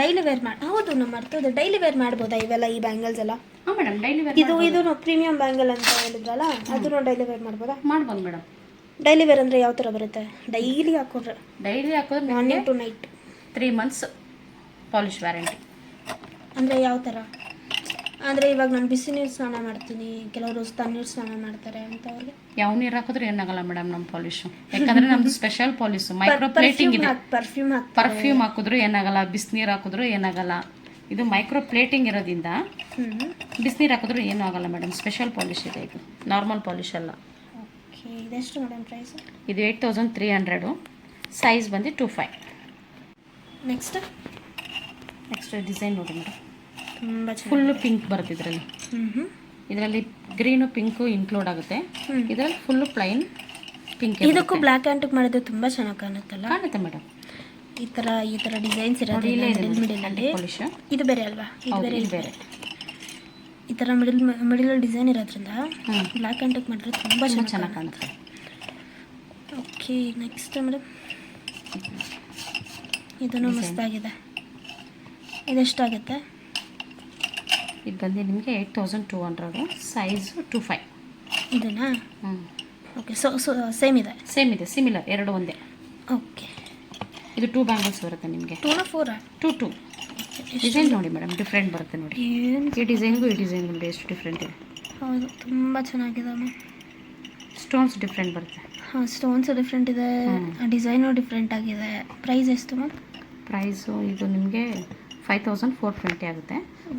ಡೈಲಿ ವೇರ್ ಹೌದು, ನಮ್ಮ ಅರ್ಥದ ಡೈಲಿ ವೇರ್ ಮಾಡ್ಬೋದಾ ಇವೆಲ್ಲ, ಈ ಬ್ಯಾಂಗಲ್ಸ್ ಎಲ್ಲ? ಹಾಂ ಮೇಡಮ್, ಡೈಲಿ ವೇರ್. ಇದು ಪ್ರೀಮಿಯಂ ಬ್ಯಾಂಗಲ್ ಅಂತ ಹೇಳಿದ್ರಲ್ಲ, ಅದನ್ನು ಡೈಲಿ ವೇರ್ ಮಾಡ್ಬೋದಾ? ಮಾಡ್ಬೋದು ಮೇಡಮ್. ಡೈಲಿ ವೇರ್ ಅಂದರೆ ಯಾವ ಥರ ಬರುತ್ತೆ? ಡೈಲಿ ಹಾಕೊಂಡ್ರೆ morning to night 3 months polish warranty. ಅಂದರೆ ಯಾವ ಥರ? ಅಂದರೆ ಇವಾಗ ನಾನು ಬಿಸಿ ನೀರು ಸ್ನಾನ ಮಾಡ್ತೀನಿ, ಕೆಲವರು ತಣ್ಣೀರು ಸ್ನಾನ ಮಾಡ್ತಾರೆ ಅಂತವ್ರಿಗೆ ಯಾವ ನೀರು ಹಾಕಿದ್ರೂ ಏನಾಗಲ್ಲ ಮೇಡಮ್ ನಮ್ಮ ಪಾಲಿಶು. ಯಾಕಂದರೆ ನಮ್ಮದು ಸ್ಪೆಷಲ್ ಪಾಲಿಶು, ಮೈಕ್ರೋ ಪ್ಲೇಟಿಂಗ್ ಇದೆ. ಪರ್ಫ್ಯೂಮ್ ಹಾಕಿದ್ರು ಏನಾಗಲ್ಲ, ಬಿಸಿನೀರು ಹಾಕಿದ್ರು ಏನಾಗಲ್ಲ. ಇದು ಮೈಕ್ರೋ ಪ್ಲೇಟಿಂಗ್ ಇರೋದ್ರಿಂದ ಹ್ಞೂ ಬಿಸಿನೀರು ಹಾಕಿದ್ರೂ ಏನೂ ಆಗಲ್ಲ ಮೇಡಮ್. ಸ್ಪೆಷಲ್ ಪಾಲಿಶ್ ಇದೆ ಇದು, ನಾರ್ಮಲ್ ಪಾಲಿಶ್ ಅಲ್ಲ. ಓಕೆ, ಇದೆಷ್ಟು ಮೇಡಮ್ ಪ್ರೈಸು? ಇದು 8300. ಸೈಜ್ ಬಂದು 25. ನೆಕ್ಸ್ಟ್ ಡಿಸೈನ್ ನೋಡಿ ಮೇಡಮ್, ತುಂಬ ಚೆನ್ನಾಗಿ ಫುಲ್ಲು ಪಿಂಕ್ ಬರುತ್ತೆ ಇದರಲ್ಲಿ. ಹ್ಞೂ ಇದರಲ್ಲಿ ಗ್ರೀನು ಪಿಂಕು ಇನ್ಕ್ಲೂಡ್ ಆಗುತ್ತೆ. ಇದರಲ್ಲಿ ಫುಲ್ಲು ಪ್ಲೈನ್ ಪಿಂಕ್ ಇದಕ್ಕೂ ಬ್ಲ್ಯಾಕ್ ಆ್ಯಂಡ್ ಮಾಡಿದ್ರೆ ತುಂಬ ಚೆನ್ನಾಗಿ ಕಾಣುತ್ತಲ್ಲ. ಕಾಣುತ್ತೆ ಮೇಡಮ್. ಈ ಥರ ಡಿಸೈನ್ಸ್ ಇರೋದು ಮಿಡಲಲ್ಲಿ. ಪಾಲಿಶ್ ಇದು ಬೇರೆ ಅಲ್ವಾ? ಇದು ಬೇರೆ ಇದು ಬೇರೆ. ಈ ಥರ ಮಿಡಲಲ್ಲಿ ಡಿಸೈನ್ ಇರೋದ್ರಿಂದ ಬ್ಲ್ಯಾಕ್ ಆ್ಯಂಡ್ ಮಾಡಿದ್ರೆ ತುಂಬ ಚೆನ್ನಾಗಿ ಕಾಣುತ್ತೆ. ಓಕೆ, ನೆಕ್ಸ್ಟ್ ಮೇಡಮ್ ಇದನ್ನು ಮಸ್ತಾಗಿದೆ. ಇದೆಷ್ಟಾಗುತ್ತೆ? ಇದು ಬಂದು ನಿಮಗೆ 8200. ಸೈಜ್ 25. ಇದೆನಾ? ಓಕೆ, ಸೊ ಸೇಮ್ ಇದೆ. ಸೇಮ್ ಇದೆ, ಸಿಮಿಲರ್, ಎರಡು ಒಂದೇ. ಓಕೆ, ಇದು 2 ಬ್ಯಾಂಗಲ್ಸ್ ಬರುತ್ತೆ ನಿಮಗೆ. 2 4 2 ಡಿಸೈನ್ ನೋಡಿ ಮೇಡಮ್, ಡಿಫ್ರೆಂಟ್ ಬರುತ್ತೆ ನೋಡಿ. ಏನು ಈ ಡಿಸೈನ್ಗೂ ಈ ಡಿಸೈನ್ಗೂ ಎಷ್ಟು ಡಿಫ್ರೆಂಟ್ ಇದೆ. ಹೌದು, ತುಂಬ ಚೆನ್ನಾಗಿದೆ ಮ್ಯಾಮ್. ಸ್ಟೋನ್ಸ್ ಡಿಫ್ರೆಂಟ್ ಬರುತ್ತೆ. ಹಾಂ, ಸ್ಟೋನ್ಸು ಡಿಫ್ರೆಂಟ್ ಇದೆ, ಡಿಸೈನು ಡಿಫ್ರೆಂಟ್ ಆಗಿದೆ. ಪ್ರೈಸ್ ಎಷ್ಟು ಮ್ಯಾಮ್? ಪ್ರೈಸು ಇದು ನಿಮಗೆ 5420 ಆಗುತ್ತೆ.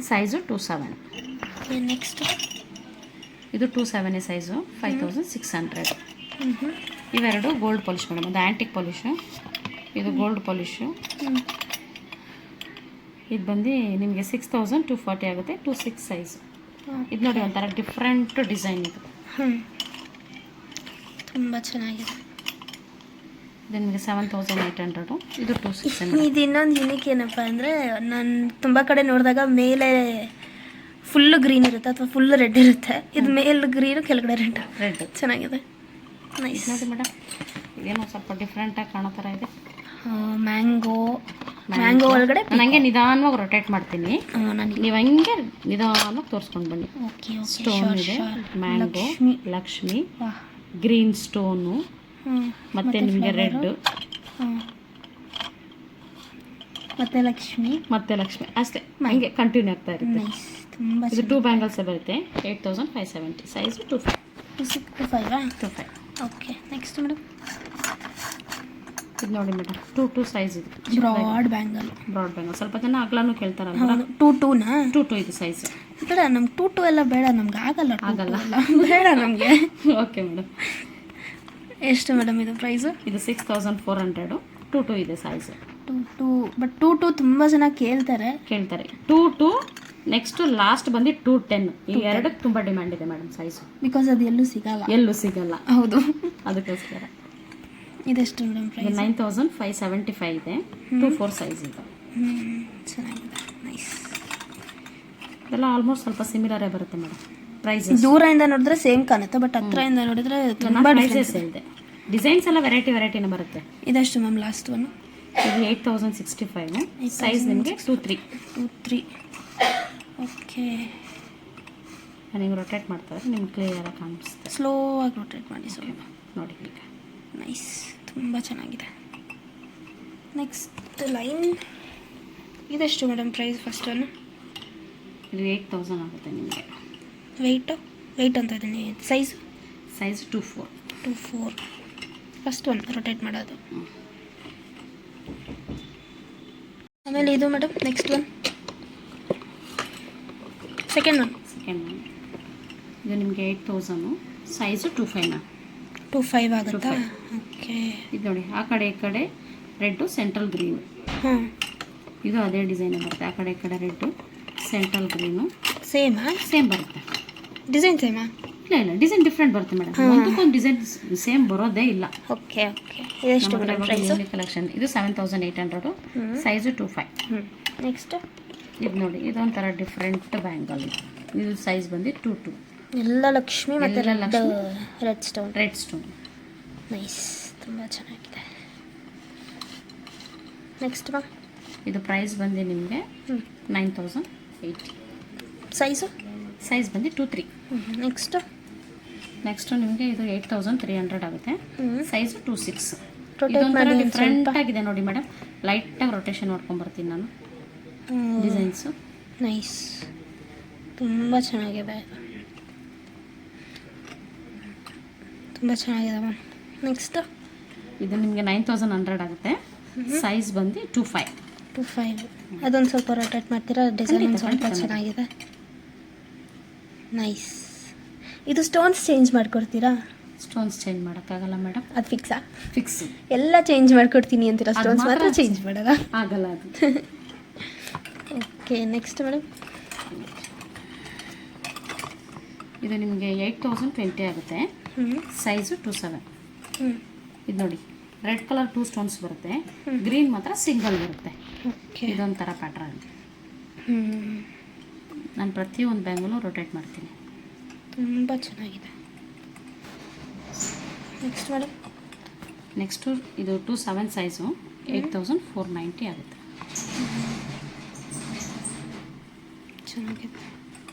ಸೈಜು 27. ಓಕೆ, ನೆಕ್ಸ್ಟ್ ಇದು 27 ಸೈಜು 5600. ಹ್ಞೂ ಇವೆರಡು ಗೋಲ್ಡ್ ಪಾಲಿಶ್ ಮೇಡಮ್. ಅದು ಆ್ಯಂಟಿಕ್ ಪಾಲಿಶು, ಇದು ಗೋಲ್ಡ್ ಪಾಲಿಶು. ಇದು ಬಂದು ನಿಮಗೆ 6240 ಆಗುತ್ತೆ. 26 ಸೈಜು. ಇದು ನೋಡಿ ಒಂಥರ ಡಿಫ್ರೆಂಟ್ ಡಿಸೈನ್ ಇದು. ತುಂಬ ಚೆನ್ನಾಗಿದೆ. ಇದು ನಿಮಗೆ 7800. ಇದು 2600. ಇದು ಇನ್ನೊಂದು ಯೂನಿಕ್ ಏನಪ್ಪ ಅಂದರೆ, ನಾನು ತುಂಬ ಕಡೆ ನೋಡಿದಾಗ ಮೇಲೆ ಫುಲ್ಲು ಗ್ರೀನ್ ಇರುತ್ತೆ ಅಥವಾ ಫುಲ್ ರೆಡ್ ಇರುತ್ತೆ. ಇದು ಮೇಲೆ ಗ್ರೀನು, ಕೆಳಗಡೆ ರೆಡ್. ಚೆನ್ನಾಗಿದೆ, ನೈಸ್. ನೋಡಿ ಮೇಡಮ್, ಇದೇನೋ ಸ್ವಲ್ಪ ಡಿಫ್ರೆಂಟಾಗಿ ಕಾಣೋ ಥರ ಇದೆ. ಮ್ಯಾಂಗೋ ಒಳಗಡೆ ನನಗೆ ನಿಧಾನವಾಗಿ ರೊಟೇಟ್ ಮಾಡ್ತೀನಿ, ನನಗೆ ನೀವು ಹಂಗೆ ನಿಧಾನವಾಗಿ ತೋರಿಸ್ಕೊಂಡು ಬನ್ನಿ. ಓಕೆ, ಸ್ಟೋನ್ ಇದೆ, ಮ್ಯಾಂಗೋ, ಲಕ್ಷ್ಮಿ, ಗ್ರೀನ್ ಸ್ಟೋನು, ಮತ್ತೆ ನಿಮಗೆ ರೆಡ್, ಮತ್ತೆ ಲಕ್ಷ್ಮಿ ಅಷ್ಟೇ, ಹಂಗೆ ಕಂಟಿನ್ಯೂ ಆಗ್ತಾ ಇರುತ್ತೆ. ನೈಸ್, ತುಂಬ ಇದು 2 ಬ್ಯಾಂಗಲ್ಸ್ ಬರುತ್ತೆ. 8570. ಸೈಜು 25. ಓಕೆ, ನೆಕ್ಸ್ಟ್ ಮೇಡಮ್ ಇದು ನೋಡಿ ಮೇಡಮ್, 2 ಸೈಜ್ ಇದೆ. ಬ್ರಾಡ್ ಬ್ಯಾಂಗಲ್ ಸ್ವಲ್ಪ ಜನ ಅಗ್ಲಾನು ಕೇಳ್ತಾರಲ್ಲ. 2 ಇದು ಸೈಜ್ ಬೇಡ ನಮ್ಗೆ. 2 ಎಲ್ಲ ಬೇಡ ನಮ್ಗೆ, ಆಗಲ್ಲ ಬೇಡ ನಮಗೆ. Okay madam. ಎಷ್ಟು ಮೇಡಮ್ ಇದು ಪ್ರೈಸು? ಇದು 6400. 2 ಇದೆ ಸೈಜ್. 2 ಬಟ್ 2 ತುಂಬ ಜನ ಕೇಳ್ತಾರೆ. 2 ನೆಕ್ಸ್ಟ್ ಲಾಸ್ಟ್ ಬಂದು 210. ಈ ಎರಡಕ್ಕೆ ತುಂಬ ಡಿಮ್ಯಾಂಡ್ ಇದೆ ಮೇಡಮ್ ಸೈಜು, ಬಿಕಾಸ್ ಅದು ಎಲ್ಲೂ ಸಿಗಲ್ಲ. ಹೌದು, ಅದಕ್ಕೋಸ್ಕರ. ಇದೆಷ್ಟು ಮೇಡಮ್ ಪ್ರೈಸ್? 9575 ಇದೆ. 24 ಸೈಜ್ ಇದೆ. ಚೆನ್ನಾಗಿದೆ, ನೈಸ್. ಇದೆಲ್ಲ ಆಲ್ಮೋಸ್ಟ್ ಸ್ವಲ್ಪ ಸಿಮಿಲರೇ ಬರುತ್ತೆ ಮೇಡಮ್. ಪ್ರೈಸ್ ದೂರದಿಂದ ನೋಡಿದ್ರೆ ಸೇಮ್ ಕಾಣುತ್ತೆ, ಬಟ್ ಹತ್ರದಿಂದ ನೋಡಿದ್ರೆ ತುಂಬ ಪ್ರೈಸಸ್ ಇದೆ. ಡಿಸೈನ್ಸ್ ಎಲ್ಲ ವೆರೈಟಿನೇ ಬರುತ್ತೆ. ಇದೆಷ್ಟು ಮ್ಯಾಮ್ ಲಾಸ್ಟ್ ಒನ್? ಇದು 8065. ಸೈಜ್ ನಿಮಗೆ 23. ಓಕೆ, ನಾನು ಹಿಂಗೆ ರೊಟೇಟ್ ಮಾಡ್ತಾರೆ, ನಿಮ್ಗೆ ಕ್ಲಿಯರಾಗಿ ಕಾಣಿಸುತ್ತೆ. ಸ್ಲೋ ಆಗಿ ರೊಟೇಟ್ ಮಾಡಿ ಸ್ವಲ್ಪ. ನೋಡಿ ಈಗ ನೈಸ್, ತುಂಬ ಚೆನ್ನಾಗಿದೆ. ನೆಕ್ಸ್ಟ್ ಲೈನ್ ಇದೆಷ್ಟು ಮೇಡಮ್ ಪ್ರೈಸ್? ಫಸ್ಟ್ ಒನ್ ಇದು 8000 ಆಗುತ್ತೆ ನಿಮಗೆ. ವೆಯ್ಟ್ ಅಂತ ಇದ್ದೀನಿ. ಸೈಜ್ 24. ಫಸ್ಟ್ ಒನ್ ರೊಟೇಟ್ ಮಾಡೋದು. ಆಮೇಲೆ ಇದು madam next one, second one. ಇದು ನಿಮಗೆ 8000. ಸೈಜು 25 ಆಗುತ್ತಾ? ಓಕೆ, ಇದು ನೋಡಿ, ಆ ಕಡೆ ಈ ಕಡೆ ರೆಡ್ಡು, ಸೆಂಟ್ರಲ್ ಗ್ರೀನು. ಇದು ಅದೇ ಡಿಸೈನ್ ಬರುತ್ತೆ. ಆ ಕಡೆ ಈ ಕಡೆ ರೆಡ್ಡು, ಸೆಂಟ್ರಲ್ ಗ್ರೀನು. ಸೇಮ್ ಬರುತ್ತೆ. ಡಿಸೈನ್ ಸೇಮಾ? ಇಲ್ಲ, ಡಿಸೈನ್ ಡಿಫ್ರೆಂಟ್ ಬರುತ್ತೆ ಮೇಡಮ್. ಒಂದಕ್ಕೊಂದು ಡಿಸೈನ್ ಸೇಮ್ ಬರೋದೇ ಇಲ್ಲ. ಓಕೆ, ಎಷ್ಟು ಕಲೆಕ್ಷನ್. ಇದು 7800. ಸೈಜು 25. ನೆಕ್ಸ್ಟ್ ಇದು ನೋಡಿ, ಇದೊಂಥರ ಡಿಫ್ರೆಂಟ್ ಬ್ಯಾಂಗಲ್. ಇದು ಸೈಜ್ ಬಂದು 22. ಎಲ್ಲ ಲಕ್ಷ್ಮಿ ಮತ್ತು ರೆಡ್ ಸ್ಟೋನ್. ನೈಸ್, ತುಂಬ ಚೆನ್ನಾಗಿದೆ. ನೆಕ್ಸ್ಟ್ ಮ್ಯಾಮ್ ಇದು ಪ್ರೈಸ್ ಬಂದು ನಿಮಗೆ 9080. ಸೈಜ್ ಬಂದು 23. ನೆಕ್ಸ್ಟ್ ನಿಮಗೆ ಇದು 8300 ಆಗುತ್ತೆ. ಸೈಜು 26. ಇದೊಂಥರ ಡಿಫ್ರೆಂಟ್ ಆಗಿದೆ ನೋಡಿ ಮೇಡಮ್. ಲೈಟಾಗಿ ರೊಟೇಷನ್ ಮಾಡ್ಕೊಂಡ್ಬರ್ತೀನಿ ನಾನು. ಡಿಸೈನ್ಸು ನೈಸ್, ತುಂಬ ಚೆನ್ನಾಗಿದೆ ಮ್ಯಾಮ್. ನೆಕ್ಸ್ಟ್ ಇದು ನಿಮಗೆ 9100 ಆಗುತ್ತೆ. ಸೈಜ್ ಬಂದು 25. 2.5 ಅದೊಂದು ಸ್ವಲ್ಪ ರೊಟೇಟ್ ಮಾಡ್ತೀರಾ, ಡಿಸೈನ್ ಒಂದು ಸ್ವಲ್ಪ ಚೆನ್ನಾಗಿದೆ. ನೈಸ್. ಇದು ಸ್ಟೋನ್ಸ್ ಚೇಂಜ್ ಮಾಡಿಕೊಡ್ತೀರಾ? ಸ್ಟೋನ್ಸ್ ಚೇಂಜ್ ಮಾಡೋಕ್ಕಾಗಲ್ಲ ಮೇಡಮ್, ಅದು ಫಿಕ್ಸಾ? ಫಿಕ್ಸ್. ಎಲ್ಲ ಚೇಂಜ್ ಮಾಡ್ಕೊಡ್ತೀನಿ ಅಂತೀರಾ, ಸ್ಟೋನ್ಸ್ ಮಾತ್ರ ಚೇಂಜ್ ಮಾಡಲ್ಲ? ಆಗಲ್ಲ ಅದು. Okay, next madam. ಇದು ನಿಮಗೆ 8020 ಆಗುತ್ತೆ. ಸೈಜು 27. ಇದು ನೋಡಿ, ರೆಡ್ ಕಲರ್ 2 ಸ್ಟೋನ್ಸ್ ಬರುತ್ತೆ, ಗ್ರೀನ್ ಮಾತ್ರ ಸಿಂಗಲ್ ಬರುತ್ತೆ. ಇದೊಂಥರ ಪ್ಯಾಟ್ರನ್. ನಾನು ಪ್ರತಿಯೊಂದು ಬ್ಯಾಂಗಲ್ಲೂ ರೊಟೇಟ್ ಮಾಡ್ತೀನಿ. ತುಂಬ ಚೆನ್ನಾಗಿದೆ. Next madam. ನೆಕ್ಸ್ಟು ಇದು 27 ಸೈಜು 8490 ಆಗುತ್ತೆ. ಚೆನ್ನಾಗಿದೆ.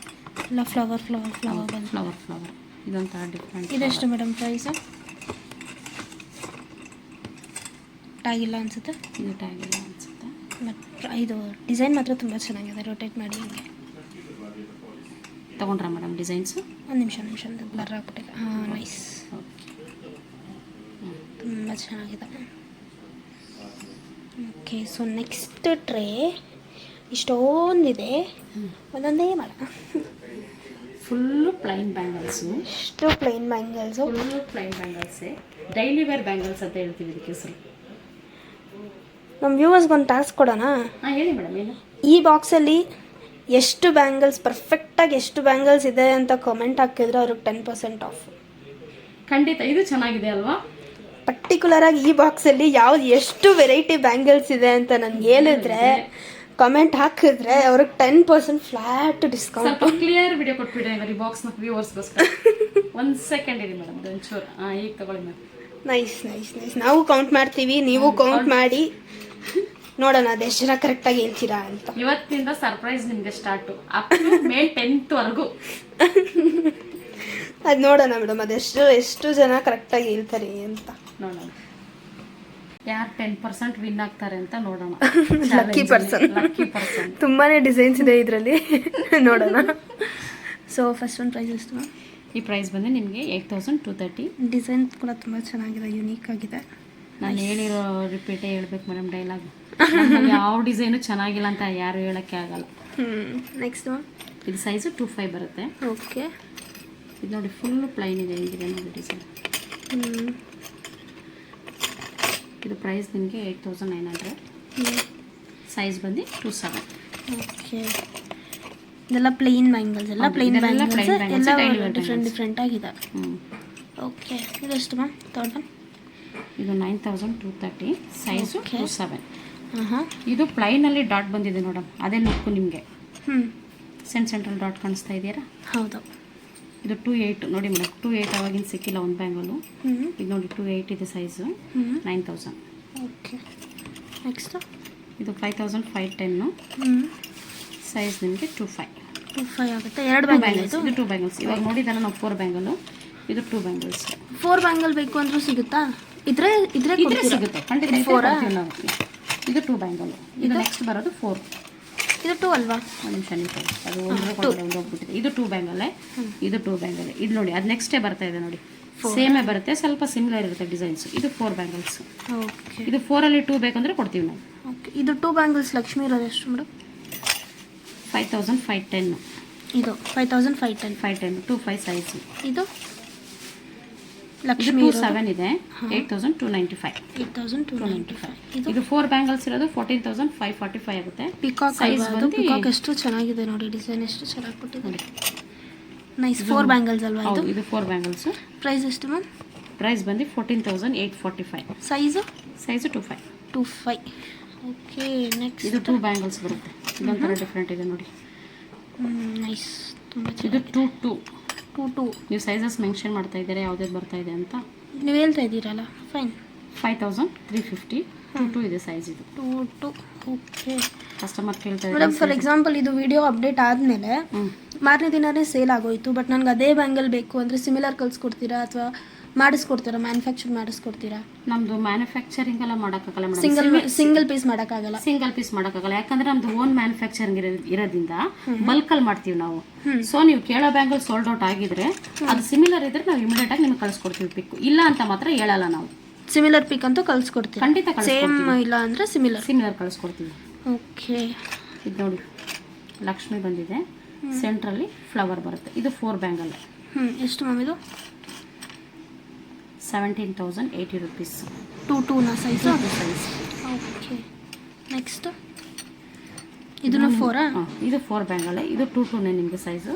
ಎಲ್ಲ ಫ್ಲವರ್ ಬಂದು ಫ್ಲವರ್ ಇದೊಂಥರ ಡಿಫ್ರೆಂಟ್. ಇದೆಷ್ಟು ಮೇಡಮ್ ಪ್ರೈಸು? ಟ್ಯಾಗ್ ಇಲ್ಲ ಅನಿಸುತ್ತೆ. ಇದು ಟ್ಯಾಗ್ ಇಲ್ಲ ಅನಿಸುತ್ತೆ. ಬಟ್ ಇದು ಡಿಸೈನ್ ಮಾತ್ರ ತುಂಬ ಚೆನ್ನಾಗಿದೆ. ರೊಟೇಟ್ ಮಾಡಿ ಹಿಂಗೆ ತೊಗೊಂಡ್ರಾ ಮೇಡಮ್ ಡಿಸೈನ್ಸು? ಒಂದು ನಿಮಿಷ ಬ್ಲರ್ ಆಗ್ಬಿಟ್ಟಿಲ್ಲ. ಹಾಂ, ನೈಸ್. ಓಕೆ, ತುಂಬ ಚೆನ್ನಾಗಿದೆ. ಓಕೆ, ಸೊ ನೆಕ್ಸ್ಟ್ ಟ್ರೇ ಇಷ್ಟೊಂದಿದೆ, ಒಂದೊಂದೇ ಮಾಡೋಣ. Full plain bangles. ಇಷ್ಟು ಪ್ಲೈನ್ ಬ್ಯಾಂಗಲ್ಸು. ಫುಲ್ಲು ಪ್ಲೈನ್ ಬ್ಯಾಂಗಲ್ಸೇ, ಡೈಲಿ ವೇರ್ ಬ್ಯಾಂಗಲ್ಸ್ ಅಂತ ಹೇಳ್ತೀವಿ ಇದಕ್ಕೆ ಹೆಸರು. ನಮ್ಮ ವ್ಯೂವರ್ಸ್ಗೆ ಒಂದು ಟಾಸ್ಕ್ ಕೊಡೋಣ. ಹಾಂ, ಹೇಳಿ ಮೇಡಮ್. ಏನು ಈ ಬಾಕ್ಸಲ್ಲಿ ಎಷ್ಟು ಬ್ಯಾಂಗಲ್ಸ್ ಪರ್ಫೆಕ್ಟಾಗಿ ಎಷ್ಟು ಬ್ಯಾಂಗಲ್ಸ್ ಇದೆ ಅಂತ ಕಮೆಂಟ್ ಹಾಕಿದ್ರೆ ಅವ್ರಿಗೆ 10% ಆಫ್. ಖಂಡಿತ, ಇದು ಚೆನ್ನಾಗಿದೆ ಅಲ್ವಾ? ಪರ್ಟಿಕ್ಯುಲರಾಗಿ ಈ ಬಾಕ್ಸಲ್ಲಿ ಯಾವ್ದು ಎಷ್ಟು ವೆರೈಟಿ ಬ್ಯಾಂಗಲ್ಸ್ ಇದೆ ಅಂತ ನನಗೆ ಹೇಳಿದ್ರೆ, ಕಮೆಂಟ್ ಹಾಕಿದ್ರೆ ಅವ್ರಿಗೆ 10% ಫ್ಲಾಟ್ ಡಿಸ್ಕೌಂಟ್. ಸ್ವಲ್ಪ ಕ್ಲಿಯರ್ ವಿಡಿಯೋ ಕೊಟ್ಬಿಡಿ ಈ ಬಾಕ್ಸ್ನ ವ್ಯೂವರ್ಸ್ಗೋಸ್ಕರ. ಒಂದು ಸೆಕೆಂಡ್ ಇರಿ ಮೇಡಮ್, ಒಂಚೂರು. ಹಾಂ, ಈಗ ತಗೊಳ್ಳಿ ಮೇಡಮ್. ನೈಸ್. ನಾವು ಕೌಂಟ್ ಮಾಡ್ತೀವಿ, ನೀವು ಕೌಂಟ್ ಮಾಡಿ ನೋಡೋಣ ಅದೆಷ್ಟು ಜನ ಕರೆಕ್ಟಾಗಿ ಹೇಳ್ತೀರಾ ಅಂತ. ಇವತ್ತಿಂದ ಸರ್ಪ್ರೈಸ್ ನಿಮಗೆ start, up to May 10th ಅದು ನೋಡೋಣ ಮೇಡಮ್, ಎಷ್ಟು ಜನ ಕರೆಕ್ಟಾಗಿ ಹೇಳ್ತಾರೆ ಅಂತ ನೋಡೋಣ. ಯಾರು 10% ವಿನ್ ಆಗ್ತಾರೆ ಅಂತ ನೋಡೋಣ. Lucky person. ತುಂಬಾ ಡಿಸೈನ್ಸ್ ಇದೆ ಇದರಲ್ಲಿ, ನೋಡೋಣ. ಸೊ ಫಸ್ಟ್ ಒಂದು ಪ್ರೈಸ್ ಎಷ್ಟು? ಈ ಪ್ರೈಸ್ ಬಂದು ನಿಮಗೆ 8230. ಡಿಸೈನ್ ಕೂಡ ತುಂಬ ಚೆನ್ನಾಗಿದೆ, ಯುನೀಕ್ ಆಗಿದೆ. ನಾನು ಹೇಳಿರೋ ರಿಪೀಟೇ ಹೇಳ್ಬೇಕು ಮೇಡಮ್ ಡೈಲಾಗ್. ಯಾವ ಡಿಸೈನು ಚೆನ್ನಾಗಿಲ್ಲ ಅಂತ ಯಾರು ಹೇಳೋಕ್ಕೆ ಆಗಲ್ಲ. ನೆಕ್ಸ್ಟ್ ಇದು ಸೈಜು 25 ಬರುತ್ತೆ. ಓಕೆ, ಇದು ನೋಡಿ ಫುಲ್ಲು ಪ್ಲೈನ್ ಇದೆ, ಹೆಂಗಿದೆ ನೋಡಿ ಡಿಸೈನ್. ಇದು ಪ್ರೈಸ್ ನಿಮಗೆ 8900. ಸೈಜ್ ಬಂದು 27. ಓಕೆ, ಇದೆಲ್ಲ ಪ್ಲೇನ್ ಬ್ಯಾಂಗಲ್ಸ್. ಎಲ್ಲ ಪ್ಲೇನ್ ಬ್ಯಾಂಗಲ್ಸ್, ಎಲ್ಲ ಡಿಫ್ರೆಂಟ್ ಆಗಿದೆ. ಓಕೆ, ಇದೆಷ್ಟು ಮ್ಯಾಮ್? ಇದು 9230. ಸೈಜು 27. ಇದು ಪ್ಲೈನಲ್ಲಿ ಡಾಟ್ ಬಂದಿದೆ ನೋಡಮ್, ಅದೇ ಲುಕ್ಕು ನಿಮಗೆ. ಸೆಂಟ್ರಲ್ ಡಾಟ್ ಕಾಣಿಸ್ತಾ ಇದೆಯಾ? ಹೌದು. ಇದು 28 ನೋಡಿ ಮೇಡಮ್, 28 ಅವಾಗಿನ ಸಿಕ್ಕಿಲ್ಲ ಒಂದು ಬ್ಯಾಂಗಲ್ಲು. ಇದು ನೋಡಿ 28 ಇದೆ ಸೈಜು, 9000. ಓಕೆ, ನೆಕ್ಸ್ಟ್ ಇದು 5510. ಸೈಜ್ ನಿಮಗೆ 25 ಆಗುತ್ತೆ. 2 ಬ್ಯಾಂಗಲ್ಸ್. ಇದು 2 ಬ್ಯಾಂಗಲ್ಸ್. ಇವಾಗ ನೋಡಿದಲ್ಲ ನಾವು 4 ಬ್ಯಾಂಗಲ್ಲು, ಇದು 2 ಬ್ಯಾಂಗಲ್ಸ್. 4 ಬ್ಯಾಂಗಲ್ ಬೇಕು ಅಂದ್ರೂ ಸಿಗುತ್ತಾ? ಇದ್ರೆ ಸಿಗುತ್ತೆ ಖಂಡಿತ. ಇದು 2 ಬ್ಯಾಂಗಲ್ಲು. ಇದು ನೆಕ್ಸ್ಟ್ ಬರೋದು 4. ಇದು 2 ಅಲ್ವಾ? ಒಂದು ನಿಮಿಷ ಅದು ಒಂದು ಹೋಗ್ಬಿಟ್ಟಿದೆ. ಇದು 2 ಬ್ಯಾಂಗಲ್ಲೇ, ಇದು 2 ಬ್ಯಾಂಗಲ್ಲೇ. ಇದು ನೋಡಿ, ಅದು ನೆಕ್ಸ್ಟೇ ಬರ್ತಾ ಇದೆ ನೋಡಿ, ಸೇಮೇ ಬರುತ್ತೆ, ಸ್ವಲ್ಪ ಸಿಮಿಲರ್ ಇರುತ್ತೆ ಡಿಸೈನ್ಸ್. ಇದು 4 ಬ್ಯಾಂಗಲ್ಸ್. ಓಕೆ, ಇದು 4ಅಲ್ಲಿ 2 ಬೇಕಂದ್ರೆ ಕೊಡ್ತೀವಿ ನಾವು. ಓಕೆ, ಇದು 2 ಬ್ಯಾಂಗಲ್ಸ್ ಲಕ್ಷ್ಮಿ ಇರೋದು ಎಷ್ಟು ಮೇಡಮ್? 5510. ಇದು 5510. 25 ಸೈಜು. ಇದು ಲಕ್ಷ್ಮಿ 27 ಇದೆ, 8295. 8295. ಇದು 4 ಬ್ಯಾಂಗಲ್ಸ್ ಇರೋದು 14545 ಆಗುತ್ತೆ. ಪಿಕಾಕ್ ಅಲ್ವಾ? ಪಿಕಾಕ್ ಎಷ್ಟು ಚೆನ್ನಾಗಿದೆ ನೋಡಿ, ಡಿಸೈನ್ ಎಷ್ಟು ಚೆನ್ನಾಗಿ ಕೊಟ್ಟಿದ್ದಾರೆ. ನೈಸ್. 4 ಬ್ಯಾಂಗಲ್ಸ್ ಅಲ್ವಾ ಇದು? ಇದು 4 ಬ್ಯಾಂಗಲ್ಸ್. ಪ್ರೈಸ್ ಎಷ್ಟು ಮ್ಯಾಮ್? ಪ್ರೈಸ್ ಬಂದು 14845. ಸೈಜು 25. ಓಕೆ, ನೆಕ್ಸ್ಟ್ ಇದು 2 ಬ್ಯಾಂಗಲ್ಸ್ ಬರುತ್ತೆ. ಇದೊಂಥರ ಡಿಫ್ರೆಂಟ್ ಇದೆ ನೋಡಿ. ನೈಸ್, ತುಂಬ ಇದು 2 ನೀವು ಸೈಜಸ್ ಮೆನ್ಷನ್ ಮಾಡ್ತಾ ಇದ್ದೀರಾ ಯಾವ್ದು ಬರ್ತಾ ಇದೆ ಅಂತ? ನೀವು ಹೇಳ್ತಾ ಇದ್ದೀರಲ್ಲ, ಫೈನ್. 5350. 2 ಇದೆ ಸೈಜ್. ಇದು 2. ಓಕೆ, ಕಸ್ಟಮರ್ ಕೇಳ್ತಾ ಮೇಡಮ್ ಫಾರ್ ಎಕ್ಸಾಂಪಲ್ ಇದು ವಿಡಿಯೋ ಅಪ್ಡೇಟ್ ಆದಮೇಲೆ ಮಾರನೇ ದಿನವೇ ಸೇಲ್ ಆಗೋಯ್ತು, ಬಟ್ ನನಗೆ ಅದೇ ಬ್ಯಾಂಗಲ್ ಬೇಕು ಅಂದರೆ ಸಿಮಿಲರ್ ಕಳಿಸ್ಕೊಡ್ತೀರಾ ಅಥವಾ ಮಾಡಿಸ್ಕೊಡ್ತೀರಾ? ಮ್ಯಾನುಫ್ಯಾಕ್ಚರ್ ಮಾಡಿಸ್ಕೊಡ್ತೀರಾ? ನಮ್ಮದು ಮ್ಯಾನುಫ್ಯಾಕ್ಚರಿಂಗ್ ಎಲ್ಲ ಮಾಡೋಕ್ಕಾಗಲ್ಲ ಮೇಡಮ್. ಸಿಂಗಲ್ ಪೀಸ್ ಮಾಡೋಕ್ಕಾಗಲ್ಲ. ಯಾಕಂದ್ರೆ ನಮ್ದು ಓನ್ ಮ್ಯಾನುಫ್ಯಾಕ್ಚರಿಂಗ್ ಇರೋದ್ರಿಂದ ಬಲ್ಕಲ್ಲಿ ಮಾಡ್ತೀವಿ ನಾವು. ಸೊ ನೀವು ಕೇಳೋ ಬ್ಯಾಂಗಲ್ ಸೋಲ್ಡ್ ಔಟ್ ಆಗಿದ್ರೆ, ಅದು ಸಿಮಿಲರ್ ಇದ್ರೆ ನಾವು ಇಮಿಡಿಯೇಟ್ ಆಗಿ ನಿಮ್ಗೆ ಕಳಿಸ್ಕೊಡ್ತೀವಿ ಪಿಕ್. ಇಲ್ಲ ಅಂತ ಮಾತ್ರ ಹೇಳಲ್ಲ ನಾವು. ಸಿಮಿಲರ್ ಪಿಕ್ ಅಂತೂ ಕಳಿಸ್ಕೊಡ್ತೀವಿ ಖಂಡಿತ. ಸೇಮ್ ಇಲ್ಲ ಅಂದರೆ ಸಿಮಿಲರ್ ಕಳಿಸ್ಕೊಡ್ತೀವಿ. ಓಕೆ. ಇದು ನೋಡಿ ಲಕ್ಷ್ಮಿ ಬಂದಿದೆ, ಸೆಂಟ್ರಲ್ಲಿ ಫ್ಲವರ್ ಬರುತ್ತೆ. ಇದು 4 ಬ್ಯಾಂಗಲ್. ಎಷ್ಟು ಮ್ಯಾಮ್ ಇದು? 17,080 rupees. 2 size? Size. Okay. Next ಇದನ್ನು 4? ಇದು 4 ಬ್ಯಾಂಗಲ್. ಇದು 2 ನಿಮಗೆ ಸೈಜು.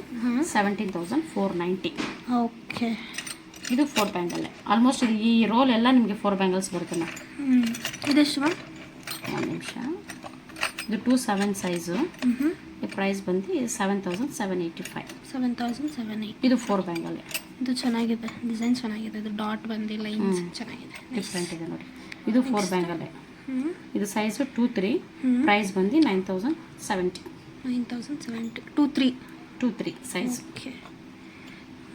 17,490. ಓಕೆ. ಇದು 4 ಬ್ಯಾಂಗಲ್. ಆಲ್ಮೋಸ್ಟ್ ಇದು ಈ ರೋಲ್ ಎಲ್ಲ ನಿಮಗೆ 4 ಬ್ಯಾಂಗಲ್ಸ್ ಬರುತ್ತೆ ಮ್ಯಾಮ್. ಇದೆಷ್ಟು ಮ್ಯಾಮ್? ಒಂದು ನಿಮಿಷ. ಇದು 27 ಸೈಜು. ಈ ಪ್ರೈಸ್ ಬಂದು 7,785. 7,780. ಇದು 4 ಬ್ಯಾಂಗಲ್. ಇದು ಚೆನ್ನಾಗಿದೆ, ಡಿಸೈನ್ ಚೆನ್ನಾಗಿದೆ. ಇದು ಡಾಟ್ ಬಂದು ಲೈನ್ಸ್ ಚೆನ್ನಾಗಿದೆ, ಡಿಫ್ರೆಂಟ್ ಇದೆ ನೋಡಿ. ಇದು 4 ಬ್ಯಾಂಗಲ್. ಇದು ಸೈಜು 2-3. ಪ್ರೈಸ್ ಬಂದು 9,070. 9,070. 2-3 ಸೈಜ್. ಓಕೆ.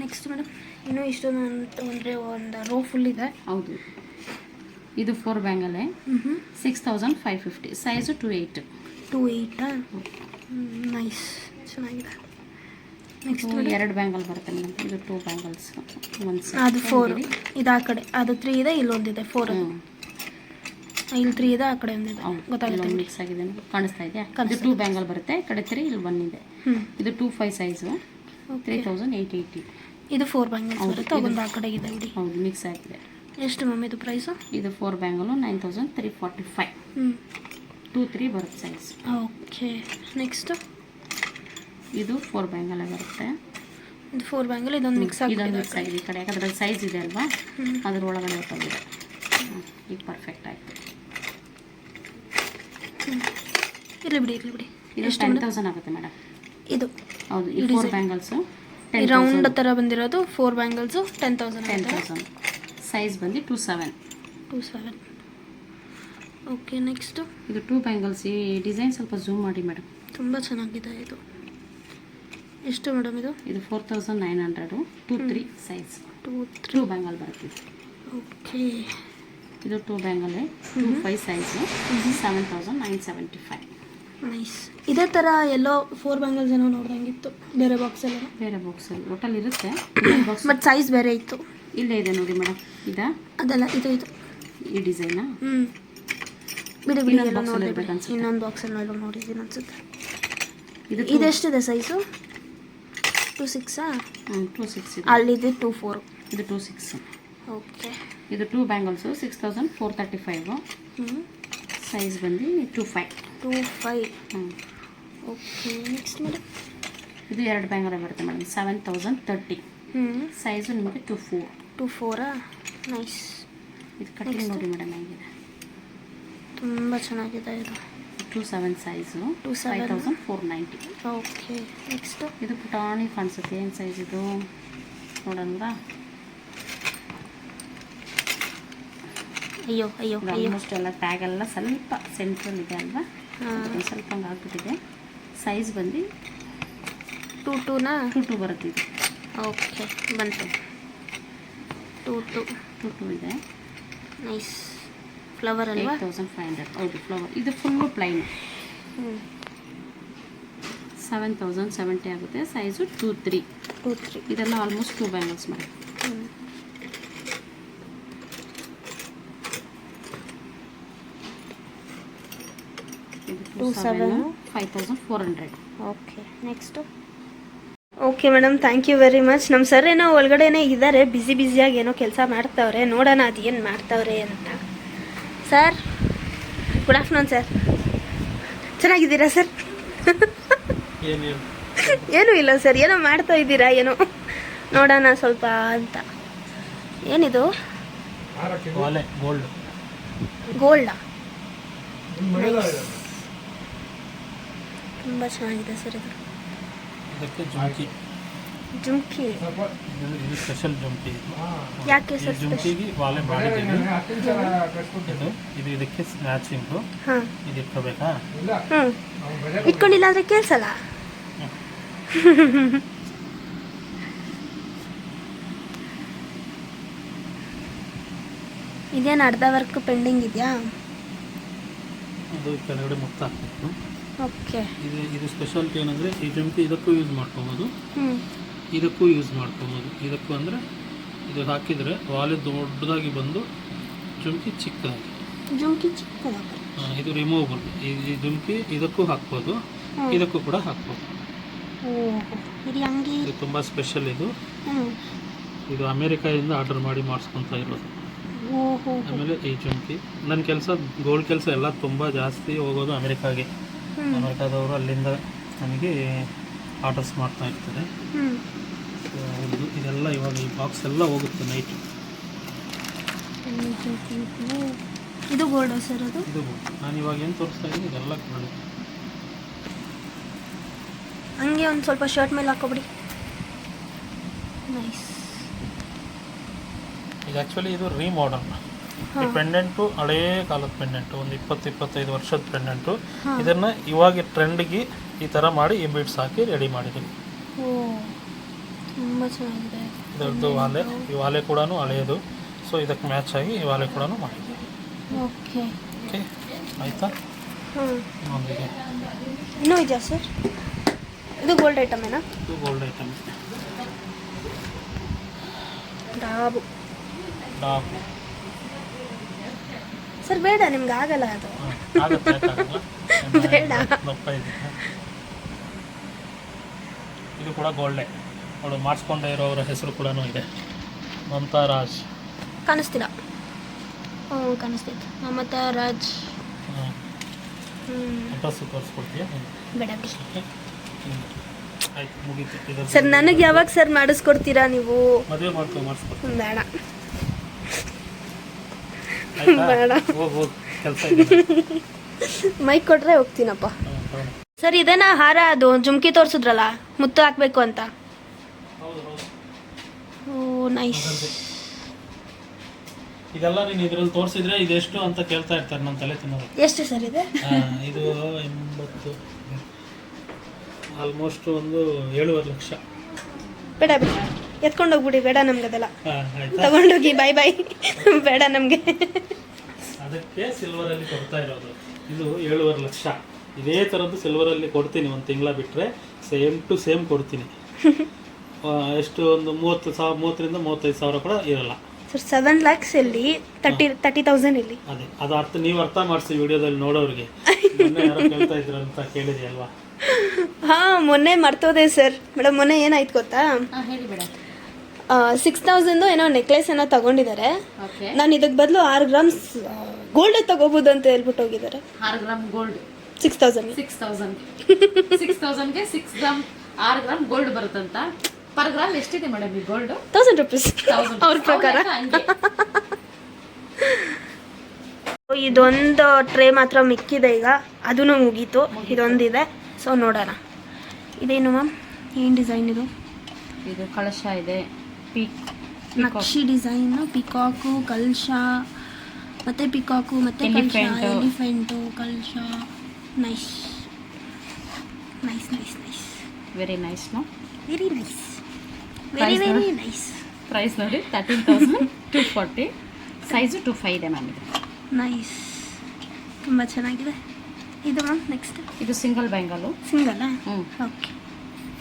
ನೆಕ್ಸ್ಟ್ ಮೇಡಮ್ ಇನ್ನೂ ಇಷ್ಟೊಂದು ಅಂದರೆ ಒಂದು ರೋ ಫುಲ್ ಇದೆ. ಹೌದು. ಇದು 4 ಬ್ಯಾಂಗಲ್. 6,550. ಸೈಜು 2-8. 2-8. ನೈಸ್, ಚೆನ್ನಾಗಿದೆ. ನೆಕ್ಸ್ಟ್ 2 ಬ್ಯಾಂಗಲ್ ಬರುತ್ತೆ ಮೇಡಮ್. ಇದು 2 ಬ್ಯಾಂಗಲ್ಸ್. ಅದು 4, ಇದು ಆ ಕಡೆ. ಅದು 3 ಇದೆ, ಇಲ್ಲೊಂದಿದೆ 4. ಇಲ್ಲಿ 3 ಇದೆ, ಆ ಕಡೆ ಒಂದಿದೆ. ಗೊತ್ತಾಗುತ್ತೆ, ಮಿಕ್ಸ್ ಆಗಿದೆ, ಕಾಣಿಸ್ತಾ ಇದೆಯಾ? ಇದು 2 ಬ್ಯಾಂಗಲ್ ಬರುತ್ತೆ. ಈ ಕಡೆ 3, ಇಲ್ಲಿ 1 ಇದೆ. ಇದು 2-5 ಸೈಜು. 3,880. ಇದು 4 ಬ್ಯಾಂಗಲ್ಸ್ ಬರುತ್ತೆ. ಒಂದು ಆ ಕಡೆ ಇದೆ ನೋಡಿ. ಹೌದು, ಮಿಕ್ಸ್ ಆಗಿದೆ. ಎಷ್ಟು ಮ್ಯಾಮ್ ಇದು ಪ್ರೈಸು? ಇದು 4 ಬ್ಯಾಂಗಲು 9,345. 2-3 ಬರುತ್ತೆ ಸೈಜ್. ಓಕೆ. ನೆಕ್ಸ್ಟ್ ಇದು 4 ಬ್ಯಾಂಗಲ್ ಬರುತ್ತೆ. ಇದು 4 ಬ್ಯಾಂಗಲ್. ಇದೊಂದು ಮಿಕ್ಸ್ ಆಗಿದೆ ಈ ಕಡೆ, ಯಾಕಂದ್ರೆ ಸೈಜ್ ಇದೆ ಅಲ್ವಾ, ಅದ್ರ ಒಳಗಡೆ ಹೋಗಿದೆ. ಈಗ ಪರ್ಫೆಕ್ಟ್ ಆಯಿತು. ಇರಲಿ ಬಿಡಿ. ಇದು 10,000 ಆಗುತ್ತೆ ಮೇಡಮ್. ಇದು ಹೌದು. ಈ 4 ಬ್ಯಾಂಗಲ್ಸು ರೌಂಡ್ ಥರ ಬಂದಿರೋದು 4 ಬ್ಯಾಂಗಲ್ಸು 10,000. ಸೈಜ್ ಬಂದು 2-7. ಓಕೆ. ನೆಕ್ಸ್ಟು ಇದು 2 ಬ್ಯಾಂಗಲ್ಸ್. ಈ ಡಿಸೈನ್ ಸ್ವಲ್ಪ ಝೂಮ್ ಮಾಡಿ ಮೇಡಮ್. ತುಂಬ ಚೆನ್ನಾಗಿದೆ ಇದು. ಎಷ್ಟು ಮೇಡಮ್ ಇದು? ಇದು 4,900. 2-3 ಸೈಜ್. 2 ಬ್ಯಾಂಗಲ್ ಬರುತ್ತೆ. ಓಕೆ. ಇದು 2 ಬ್ಯಾಂಗಲ್. 2-5 ಸೈಜು. 7,975. ನೈಸ್. ಇದೇ ಥರ ಎಲ್ಲೋ 4 ಬ್ಯಾಂಗಲ್ಸ್ ಏನೋ ನೋಡ್ದಂಗಿತ್ತು ಬೇರೆ ಬಾಕ್ಸಲ್ಲಿ. ಬೇರೆ ಬಾಕ್ಸಲ್ಲಿ ಒಟ್ಟಲ್ಲಿ ಇರುತ್ತೆ. ಬಟ್ ಸೈಜ್ ಬೇರೆ ಇತ್ತು. ಇಲ್ಲೇ ಇದೆ ನೋಡಿ ಮೇಡಮ್. ಇದಾ? ಅದಲ್ಲ, ಇದು ಈ ಡಿಸೈನಾ? ಬಿಡಿ ಎಲ್ಲ ನೋಡಿದೆ. ಇನ್ನೊಂದು ಬಾಕ್ಸಲ್ಲಿ ನೋಡಿದ್ದೀನಿ ಅನ್ಸುತ್ತೆ. ಇದೆಷ್ಟಿದೆ ಸೈಜು? 2-6? 2-6. ಅಲ್ಲಿದೆ 2-4. ಇದು 2-6. ಓಕೆ. ಇದು 2 ಬ್ಯಾಂಗಲ್ಸು 6,435. ಸೈಜ್ ಬಂದು 2-5. ಓಕೆ. ನೆಕ್ಸ್ಟ್ ಮೇಡಮ್ ಇದು 2 ಬ್ಯಾಂಗಲ್ ಬರುತ್ತೆ ಮೇಡಮ್. 7,030. ಸೈಜು ನಿಮಗೆ 2-4. ನೈಸ್. ಇದು ಕಟ್ಟಿಂಗ್ ನೋಡಿ ಮೇಡಮ್ ಹೇಗಿದೆ. ತುಂಬ ಚೆನ್ನಾಗಿದೆ ಇದು. 2-7 ಸೈಜು. 5,490. ಓಕೆ. ನೆಕ್ಸ್ಟು ಇದು ಪುಟಾಣಿ ಕಾಣಿಸುತ್ತೆ. ಏನು ಸೈಜ್ ಇದು ನೋಡೋಣ. ಅಯ್ಯೋ ಆಲ್ಮೋಸ್ಟ್ ಎಲ್ಲ ಟ್ಯಾಗ್ ಎಲ್ಲ ಸ್ವಲ್ಪ ಸೆಂಟ್ರಲ್ ಇದೆ ಅಲ್ವಾ, ಸ್ವಲ್ಪ ಹಂಗೆ ಆಗ್ಬಿಟ್ಟಿದೆ. ಸೈಜ್ ಬಂದು 2-2 ಬರುತ್ತೆ ಇದು. ಓಕೆ, ಬಂತು. 2-2 ಇದೆ. ನೈಸ್. ಫ್ಲವರ್ ಅಲ್ವಾ? 8,500. ಹೌದು, ಫ್ಲವರ್. ಇದು ಫುಲ್ಲು ಪ್ಲೈನ್. 7,070 ಆಗುತ್ತೆ. ಸೈಜು 2-3. ಇದೆಲ್ಲ ಆಲ್ಮೋಸ್ಟ್ 2 ಬ್ಯಾಂಗಲ್ಸ್ ಮಾಡಿ. ಇದು 5,400. Okay. Next. Okay madam, thank you very much. ನಮ್ಮ ಸರ್ ಏನೋ ಒಳಗಡೆನೇ ಇದ್ದಾರೆ, ಬ್ಯುಸಿಯಾಗಿ ಏನೋ ಕೆಲಸ ಮಾಡ್ತಾವ್ರೆ. ನೋಡೋಣ ಅದೇನು ಮಾಡ್ತಾವ್ರೆ ಅಂತ. Sir, good afternoon sir. ಚೆನ್ನಾಗಿದ್ದೀರಾ ಸರ್? ಏನೂ ಇಲ್ಲ ಸರ್, ಏನೋ ಮಾಡ್ತಾ ಇದ್ದೀರಾ ಏನೋ, ನೋಡೋಣ ಸ್ವಲ್ಪ ಅಂತ. ಏನಿದು? ಗೋಲ್ಡಾ? ತುಂಬ ಚೆನ್ನಾಗಿದೆ ಸರ್ ಇದು. ಜುಮ್ಕಿ. ಇದು ಸ್ಪೆಷಲ್ ಜುಮ್ಕಿ. ಯಾಕೆ ಸರ್? ಜುಮ್ಕಿಗೆ ವಾಲೆ ಮಾಡಿದ್ದೀವಿ. ಇದು ಇದಕ್ಕೆ ಮ್ಯಾಚಿಂಗು. ಇದು ಇಟ್ಕೋಬೇಕಾ? ಇಟ್ಕೊಂಡಿಲ್ಲ ಅಂದರೆ ಕೇಳಿಸಲ್ಲ. ಇದೇನು ಅರ್ಧ ವರ್ಕ್ ಪೆಂಡಿಂಗ್ ಇದೆಯಾ? ಅದು ಕೆಳಗಡೆ ಮುಕ್ತ ಹಾಕಬೇಕು. ಓಕೆ. ಇದು ಸ್ಪೆಷಾಲಿಟಿ ಏನಂದರೆ, ಈ ಜುಮ್ಕಿ ಇದಕ್ಕೂ ಯೂಸ್ ಮಾಡ್ಕೊಬೋದು, ಇದಕ್ಕೂ ಯೂಸ್ ಮಾಡ್ಕೊಬೋದು. ಇದಕ್ಕೂ ಅಂದರೆ ಇದು ಹಾಕಿದರೆ ವಾಲೆ ದೊಡ್ಡದಾಗಿ ಬಂದು ಜುಮ್ಕಿ ಚಿಕ್ಕದಾಗಿ. ಜುಮ್ಕಿ ಚಿಕ್ಕದು. ಇದು ರಿಮೂವಬಲ್. ಈ ಜುಮ್ಕಿ ಇದಕ್ಕೂ ಹಾಕ್ಬೋದು, ಇದಕ್ಕೂ ಕೂಡ ಹಾಕ್ಬೋದು. ಓಹೋ, ಇದು ಹಂಗೆ. ಇದು ತುಂಬ ಸ್ಪೆಷಲ್. ಇದು ಹ್ಞೂ. ಇದು ಅಮೇರಿಕಾದಿಂದ ಆರ್ಡರ್ ಮಾಡಿ ಮಾಡಿಸ್ಕೊತಾ ಇರೋದು. ಓಹೋ. ಆಮೇಲೆ ಈ ಜುಮ್ಕಿ ನನ್ನ ಕೆಲಸ ಗೋಲ್ಡ್ ಕೆಲಸ ಎಲ್ಲ ತುಂಬ ಜಾಸ್ತಿ ಹೋಗೋದು ಅಮೇರಿಕಾಗೆ. ಅಮೇರಿಕಾದವರು ಅಲ್ಲಿಂದ ನನಗೆ ಆರ್ಡರ್ಸ್ ಮಾಡ್ತಾ ಇರ್ತಾರೆ. ಸೊ ಇದೆಲ್ಲ ಇವಾಗ ಈ ಬಾಕ್ಸ್ ಎಲ್ಲ ಹೋಗುತ್ತೆ ನೈಟ್. ಇದು ಗೋಲ್ಡ್ ಸರ್? ಅದು ಇದು ನಾನು ಇವಾಗ ಏನು ತೋರಿಸ್ತಾ ಇದ್ದೀನಿ ಇದೆಲ್ಲ ಗೋಲ್ಡ್. ಹಂಗೆ ಒಂದು ಸ್ವಲ್ಪ ಶರ್ಟ್ ಮೇಲೆ ಹಾಕೋಬಿಡಿ. ನೈಸ್. ಇದು ಆ್ಯಕ್ಚುಲಿ ಇದು ರೀಮಾಡರ್ನ್. ಈ ಪೆಂಡೆಂಟು ಹಳೇ ಕಾಲದ ಪೆಂಡೆಂಟು, ಒಂದು 20-25 ವರ್ಷದ ಪೆಂಡೆಂಟು. ಇದನ್ನು ಇವಾಗ ಟ್ರೆಂಡ್ಗೆ ಈ ಥರ ಮಾಡಿ ಈ ಬೀಡ್ಸ್ ಹಾಕಿ ರೆಡಿ ಮಾಡಿದ್ದೀವಿ. ಓ, ತುಂಬ ಚೆನ್ನಾಗಿದೆ. ಇದರದ್ದು ವಾಲೆ, ಈ ವಾಲೆ ಕೂಡ ಹಳೆಯದು. ಸೊ ಇದಕ್ಕೆ ಮ್ಯಾಚ್ ಆಗಿ ಈ ವಾಲೆ ಕೂಡ ಮಾಡಿದ್ದೀವಿ. ಓಕೆ ಓಕೆ, ಆಯಿತಾ? ಇನ್ನೊಂದಿದೆ. ಇನ್ನೂ ಇದೆಯಾ ಸರ್? ಇದು ಗೋಲ್ಡ್ ಐಟಮೇನಾ? ಇದು ಗೋಲ್ಡ್ ಐಟಮ್. ಡಾಬು. ಡಾಬು ಸರ್ ಬೇಡ, ನಿಮ್ಗೆ ಆಗಲ್ಲ ಅದು. ಆಗುತ್ತೆ, ಬೇಡ. ದಪ್ಪ ಇದೆ. ಇದು ಕೂಡ ಗೋಲ್ಡೆ. ಅವಳು ಮಾಡಿಸ್ಕೊಂಡೇ ಇರೋರ ಹೆಸರು ಕೂಡ ಇದೆ, ಮಮತಾ ರಾಜ್. ಕಾಣಿಸ್ತಿಲ್ಲ. ಹ್ಞೂ, ಕಾಣಿಸ್ತೈತೆ, ಮಮತಾ ರಾಜ್. ಅಡ್ರೆಸ್ ತೋರಿಸ್ಕೊಡ್ತೀಯಾ? ಬೇಡ ಬಿಡಿ. ಆಯ್ತು, ಮುಗೀತು. ಸರ್ ನನಗೆ ಯಾವಾಗ ಸರ್ ಮಾಡಿಸ್ಕೊಡ್ತೀರಾ ನೀವು? ಮದುವೆ ಮಾಡಿಸ್ಕೊಡ್ತೀನಿ. ಬೇಡ ಆಯ್ತಾ? ಬೇಡ. ಹೋಗು ಕೆಲಸ ಇದೆ. ಮೈಕ್ ಕೊಟ್ರೆ ಹೋಗ್ತೀನಪ್ಪ. ಸರ್ ಇದೇನಾ ಹಾರ? ಅದು ಜುಮ್ಕಿ ತೋರಿಸಿದ್ರಲ್ಲ, ಮುತ್ತು ಹಾಕ್ಬೇಕು ಅಂತ. ಓ ನೈಸ್. ಇದೆಲ್ಲ ನೀನು ಇದರಲ್ಲಿ ತೋರಿಸಿದ್ರೆ ಇದೆಷ್ಟು ಅಂತ ಕೇಳ್ತಾ ಇರ್ತಾರೆ, ನನ್ನ ತಲೆ ತಿನ್ನೋದು. ಎಷ್ಟು ಸರ್ ಇದೆ? ಇದು 80, ಆಲ್ಮೋಸ್ಟ್ ಒಂದು 7.5 ಲಕ್ಷ. ಬೇಡ ಬೇಡ, ಎತ್ಕೊಂಡು ಹೋಗ್ಬಿಡಿ. ಬೇಡ ನಮ್ಗೆ ಅದೆಲ್ಲ. ಆಯ್ತಾ? ತಗೊಂಡೋಗಿ, ಬಾಯ್ ಬಾಯ್. ಬೇಡ ನಮಗೆ. ಅದಕ್ಕೆ ಸಿಲ್ವರಲ್ಲಿ ಕೊಡ್ತಾ ಇರೋದು. ಇದು 7.5 ಲಕ್ಷ. ಇದೇ ಥರದ್ದು ಸಿಲ್ವರಲ್ಲಿ ಕೊಡ್ತೀನಿ, ಒಂದು ತಿಂಗಳ ಬಿಟ್ಟರೆ ಸೇಮ್ ಟು ಸೇಮ್ ಕೊಡ್ತೀನಿ. ಎಷ್ಟು ಒಂದು 30,000 35 ಸಾವಿರ ಕೂಡ ಇರಲ್ಲ ಸರ್. 7 lakhs ಇಲ್ಲಿ 30,000 ಇಲ್ಲಿ. ಅದೇ ಅದು ಅರ್ಥ, ನೀವು ಅರ್ಥ ಮಾಡಿಸಿ ವಿಡಿಯೋದಲ್ಲಿ ನೋಡೋರಿಗೆ. ಮೊನ್ನೆ ಯಾರೋ ಕೇಳ್ತಾ ಇದ್ರು ಅಂತ ಕೇಳಿದೆ ಅಲ್ವಾ? ಹಾಂ, ಮೊನ್ನೆ ಮರ್ತೋದೆ ಸರ್. ಮೇಡಮ್ ಮೊನ್ನೆ ಏನಾಯ್ತು ಗೊತ್ತಾ? ಹೇಳಿ ಮೇಡಮ್. 6,000 ಏನೋ ನೆಕ್ಲೆಸ್ ಏನೋ ತಗೊಂಡಿದ್ದಾರೆ. ಓಕೆ. ನಾನು ಇದಕ್ಕೆ ಬದಲು 6 ಗ್ರಾಮ್ಸ್ ಗೋಲ್ಡ್ ತಗೋಬೋದು ಅಂತ ಹೇಳ್ಬಿಟ್ಟು ಹೋಗಿದ್ದಾರೆ. 6 ಗ್ರಾಮ್ ಗೋಲ್ಡ್ 6,000. 6,000ಗೆ 6 ಗ್ರಾಮ್ 6 ಗ್ರಾಮ್ ಗೋಲ್ಡ್ ಬರುತ್ತಂತ. ಪರ್ ಗ್ರಾಮ್ ಎಷ್ಟಿದೆ ಮೇಡಮ್ ಈ ಗೋಲ್ಡ್? 1,000 rupees ಅವ್ರ ಪ್ರಕಾರ. ಇದೊಂದು ಟ್ರೇ ಮಾತ್ರ ಮಿಕ್ಕಿದೆ ಈಗ, ಅದೂ ಮುಗೀತು. ಇದೊಂದಿದೆ. ಸೊ ನೋಡೋಣ. ಇದೇನು ಮ್ಯಾಮ್? ಏನು ಡಿಸೈನ್ ಇದು? ಇದು ಕಳಶ ಇದೆ, ನಕ್ಷಿ ಡಿಸೈನ್, ಪಿಕಾಕು, ಕಲಶ, ಮತ್ತೆ ಪಿಕಾಕು, ಮತ್ತೆ ಎಲಿಫೆಂಟು, ಕಲಶ. Nice nice nice nice. Very nice. No very nice, very very nice. Price ನೋಡಿ 13,240. ಸೈಜು 2.5 ಇದೆ ಮ್ಯಾಮ್. ಇದು ನೈಸ್, ತುಂಬ ಚೆನ್ನಾಗಿದೆ. ಇದು ಮ್ಯಾಮ್ ನೆಕ್ಸ್ಟ್? ಇದು ಸಿಂಗಲ್ ಬ್ಯಾಂಗಲು. ಸಿಂಗಲ್ಲಾ? ಹ್ಞೂ. ಓಕೆ.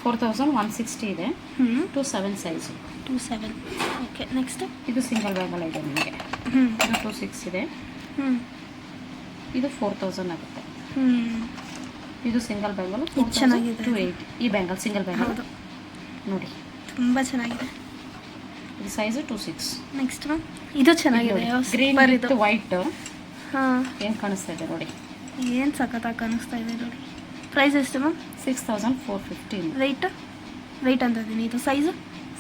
4,160 ಇದೆ. 2.7 ಸೈಜು. 2.7. ಓಕೆ. ನೆಕ್ಸ್ಟ್? ಇದು ಸಿಂಗಲ್ ಬ್ಯಾಂಗಲ್ ಇದೆ ನಿಮಗೆ. ಇದು 2.6 ಇದೆ. ಇದು 4,000 ಆಗುತ್ತೆ. ಇದು ಸಿಂಗಲ್ ಬ್ಯಾಂಗಲ್. ಚೆನ್ನಾಗಿದೆ. 2.8. ಈ ಬ್ಯಾಂಗಲ್ ಸಿಂಗಲ್ ಬ್ಯಾಂಗಲ್ ನೋಡಿ, ತುಂಬ ಚೆನ್ನಾಗಿದೆ. ಇದು ಸೈಜು 2.6. Next ma'am? ಇದು ಚೆನ್ನಾಗಿದೆ. Green with white. ಹಾಂ, ಏನು ಕಾಣಿಸ್ತಾ ಇದೆ ನೋಡಿ, ಏನು ಸಖತ್ತಾಗಿ ಕಾಣಿಸ್ತಾ ಇದೆ ನೋಡಿ. ಪ್ರೈಸ್ ಎಷ್ಟು ಮ್ಯಾಮ್? 6,450. ವೆಯ್ಟ್ ಅಂತ ಇದ್ದೀನಿ. ಇದು ಸೈಜು?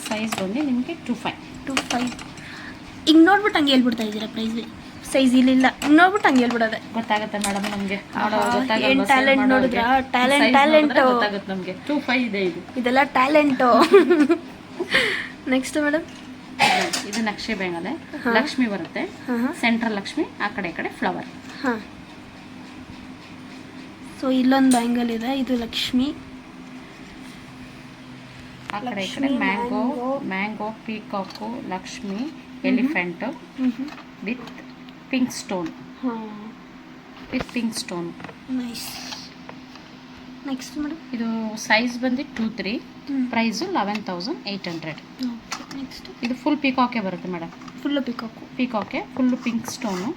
ಸೈಜ್ ಬಂದು ನಿಮಗೆ 2.5. 2.5. ಹಿಂಗೆ ನೋಡ್ಬಿಟ್ಟು ಹಂಗೆ ಹೇಳ್ಬಿಡ್ತಾ ಇದ್ದೀರಾ ಪ್ರೈಸ್? ಸೈಜ್ ಇಲ್ಲಿಲ್ಲ, ಹಿಂಗೆ ನೋಡ್ಬಿಟ್ಟು ಹಂಗೆ ಹೇಳ್ಬಿಡೋದೆ. ಗೊತ್ತಾಗುತ್ತೆ ಮೇಡಮ್ ನಮಗೆ. ಏನು ಟ್ಯಾಲೆಂಟ್ ನೋಡಿದ್ರಾ? ಟ್ಯಾಲೆಂಟು ಗೊತ್ತಾಗುತ್ತೆ ನಮಗೆ. 2.5 ಇದೆ. ಇದೆಲ್ಲ ಟ್ಯಾಲೆಂಟು. Next madam? ಇದು ನಕ್ಷೆ ಬ್ಯಾಂಗಲ್. ಲಕ್ಷ್ಮಿ ಬರುತ್ತೆ, ಸೆಂಟ್ರಲ್ ಲಕ್ಷ್ಮಿ, ಆ ಕಡೆ ಈ ಕಡೆ ಫ್ಲವರ್. ಹಾಂ. ಸೊ ಇಲ್ಲೊಂದು ಬ್ಯಾಂಗಲ್ ಇದೆ, ಇದು ಲಕ್ಷ್ಮಿ. ಆ ಕಡೆ ಈ ಕಡೆ mango, peacock, Lakshmi, elephant with pink stone. Nice. Next madam? ಇದು ಸೈಜ್ ಬಂದು 2.3. ಪ್ರೈಸು 11,800. ನೆಕ್ಸ್ಟ್? ಇದು ಫುಲ್ ಪೀಕಾಕೆ ಬರುತ್ತೆ ಮೇಡಮ್. ಫುಲ್ಲು ಪೀಕಾಕೆ ಫುಲ್ಲು ಪಿಂಕ್ ಸ್ಟೋನು.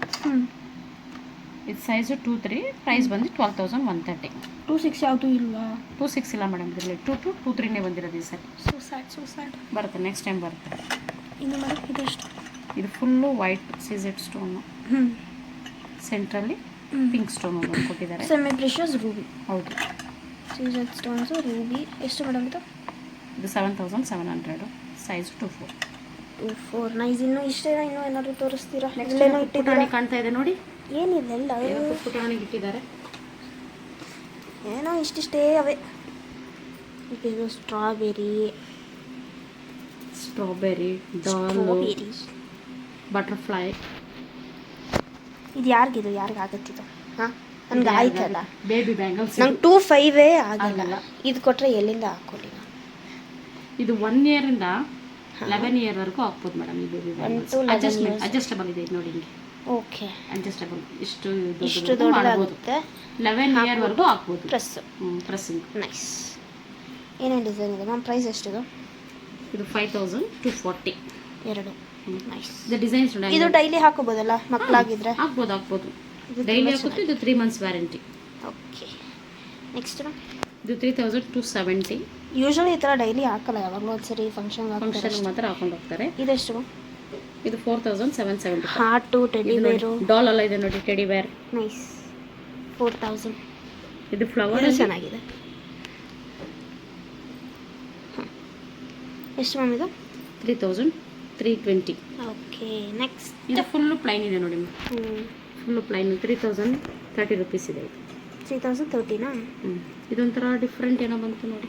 ಇದು ಸೈಜು 2-3, ಪ್ರೈಸ್ ಬಂದು 12,130. 2-6 ಯಾವುದು ಇಲ್ವಾ? 2-6 ಇಲ್ಲ ಮೇಡಮ್, ಇದರಲ್ಲಿ 2-3ನೇ ಬಂದಿರೋದು ಈ ಸರಿ. So sad. ಬರುತ್ತೆ, ನೆಕ್ಸ್ಟ್ ಟೈಮ್ ಬರುತ್ತೆ. ಇನ್ನು ಮೇಡಮ್ ಇದೆಷ್ಟು? ಇದು ಫುಲ್ಲು ವೈಟ್ ಸೀಸೆಡ್ ಸ್ಟೋನು, ಸೆಂಟ್ರಲ್ಲಿ ಪಿಂಕ್ ಸ್ಟೋನ್ ಕೊಟ್ಟಿದ್ದಾರೆ. Semi precious ruby. ಹೌದು, ಸೀಸೆಡ್ ಸ್ಟೋನ್ಸು ರೂಬಿ. ಎಷ್ಟು ಮೇಡಮ್ ಇದು? ಇದು 7,700, ಸೈಜು 2-4. 2-4 ನೈಸ್. ಇನ್ನೂ ಇಷ್ಟೇನಾ? ಇನ್ನೂ ಏನಾದರೂ ತೋರಿಸ್ತೀರಾ? ನೆಕ್ಸ್ಟ್ ಏನೋ ಇಟ್ಟಿದ್ದೀರಾ? ಪುಟಾಣಿ ಕಾಣ್ತಾ ಇದೆ ನೋಡಿ, ಏನಿದೆಲ್ಲ? ಪುಟಾಣಿಗೆ ಇಟ್ಟಿದ್ದಾರೆ. ಏನೋ ಇಷ್ಟಿಷ್ಟೇ ಅವೆ. ಇದು ಸ್ಟ್ರಾಬೆರಿ, ಡಾಲ್, ಬಟರ್ಫ್ಲೈ. ಇದು ಯಾರಿಗಿದು? ಯಾರಿಗೆ ಆಗತ್ತಿದು? ಹಾಂ, ನನಗೆ ಆಯ್ತಲ್ಲ. Baby bangles. ನಂಗೆ 2-5 ಆಗಲ್ಲ. ಇದು ಕೊಟ್ಟರೆ ಎಲ್ಲಿಂದ ಹಾಕ್ಕೊಳ್ಳಿ ನಾನು? ಇದು 1 ಇಯರಿಂದ 11 ಇಯರ್ ವರೆಗೂ ಹಾಕ್ಬೋದು ಮೇಡಮ್. ಈ ಬೇಬಿ ಬ್ಯಾಂಗಲ್ಸ್ ಅಡ್ಜಸ್ಟಬಲ್ ಇದೆ, ಇದು ನೋಡಿ ಹಿಂಗೆ. Okay, adjustable. ಇಷ್ಟು ದೊಡ್ಡದಾಗುತ್ತೆ. 11 ಇಯರ್ ವರೆಗೂ ಹಾಕ್ಬೋದು. ಪ್ರೆಸ್ಸಿಂಗ್. ನೈಸ್. ಏನೇನು ಡಿಸೈನ್ ಇದೆ ಮ್ಯಾಮ್? ಪ್ರೈಸ್ ಎಷ್ಟಿದು? ಇದು 5,240. ಎರಡು. ನೈಸ್. ಇದು ಡಿಸೈನ್ಸ್ ಇದು ಡೈಲಿ ಹಾಕೋಬೋದಲ್ಲ ಮಕ್ಕಳಾಗಿದ್ರೆ? ಹಾಕ್ಬೋದು. ಡೈಲಿ ಹಾಕೋದು. ಇದು 3 months ವ್ಯಾರಂಟಿ. ಓಕೆ, ನೆಕ್ಸ್ಟ್ ಇದು 3,270. ಯೂಶಲಿ ಈ ಥರ ಡೈಲಿ ಹಾಕಲ್ಲ, ಯಾವಾಗಲೂ ಒಂದ್ಸರಿ ಫಂಕ್ಷನ್ ಮಾತ್ರ ಹಾಕೊಂಡು ಹೋಗ್ತಾರೆ. ಇದೆಷ್ಟು? ಇದು 4,770. ಹಾರ್ಟು, ಟೆಡಿ ಬೇರು, ಡಾಲ್ ಎಲ್ಲ ಇದೆ ನೋಡಿ, ಟೆಡಿ ಬೇರ್. ನೈಸ್. 4,000. ಇದು ಫ್ಲವರ್ ಚೆನ್ನಾಗಿದೆ. ಎಷ್ಟು ಮ್ಯಾಮ್ ಇದು? 3,320. Okay, next. ಇದು ಫುಲ್ಲು ಪ್ಲೈನ್ ಇದೆ ನೋಡಿ, ಫುಲ್ಲು ಪ್ಲೈನ್. 3,030 rupees ಇದೆ. 3,030ನಾ? ಇದೊಂಥರ ಡಿಫ್ರೆಂಟ್ ಏನೋ ಬಂತು ನೋಡಿ.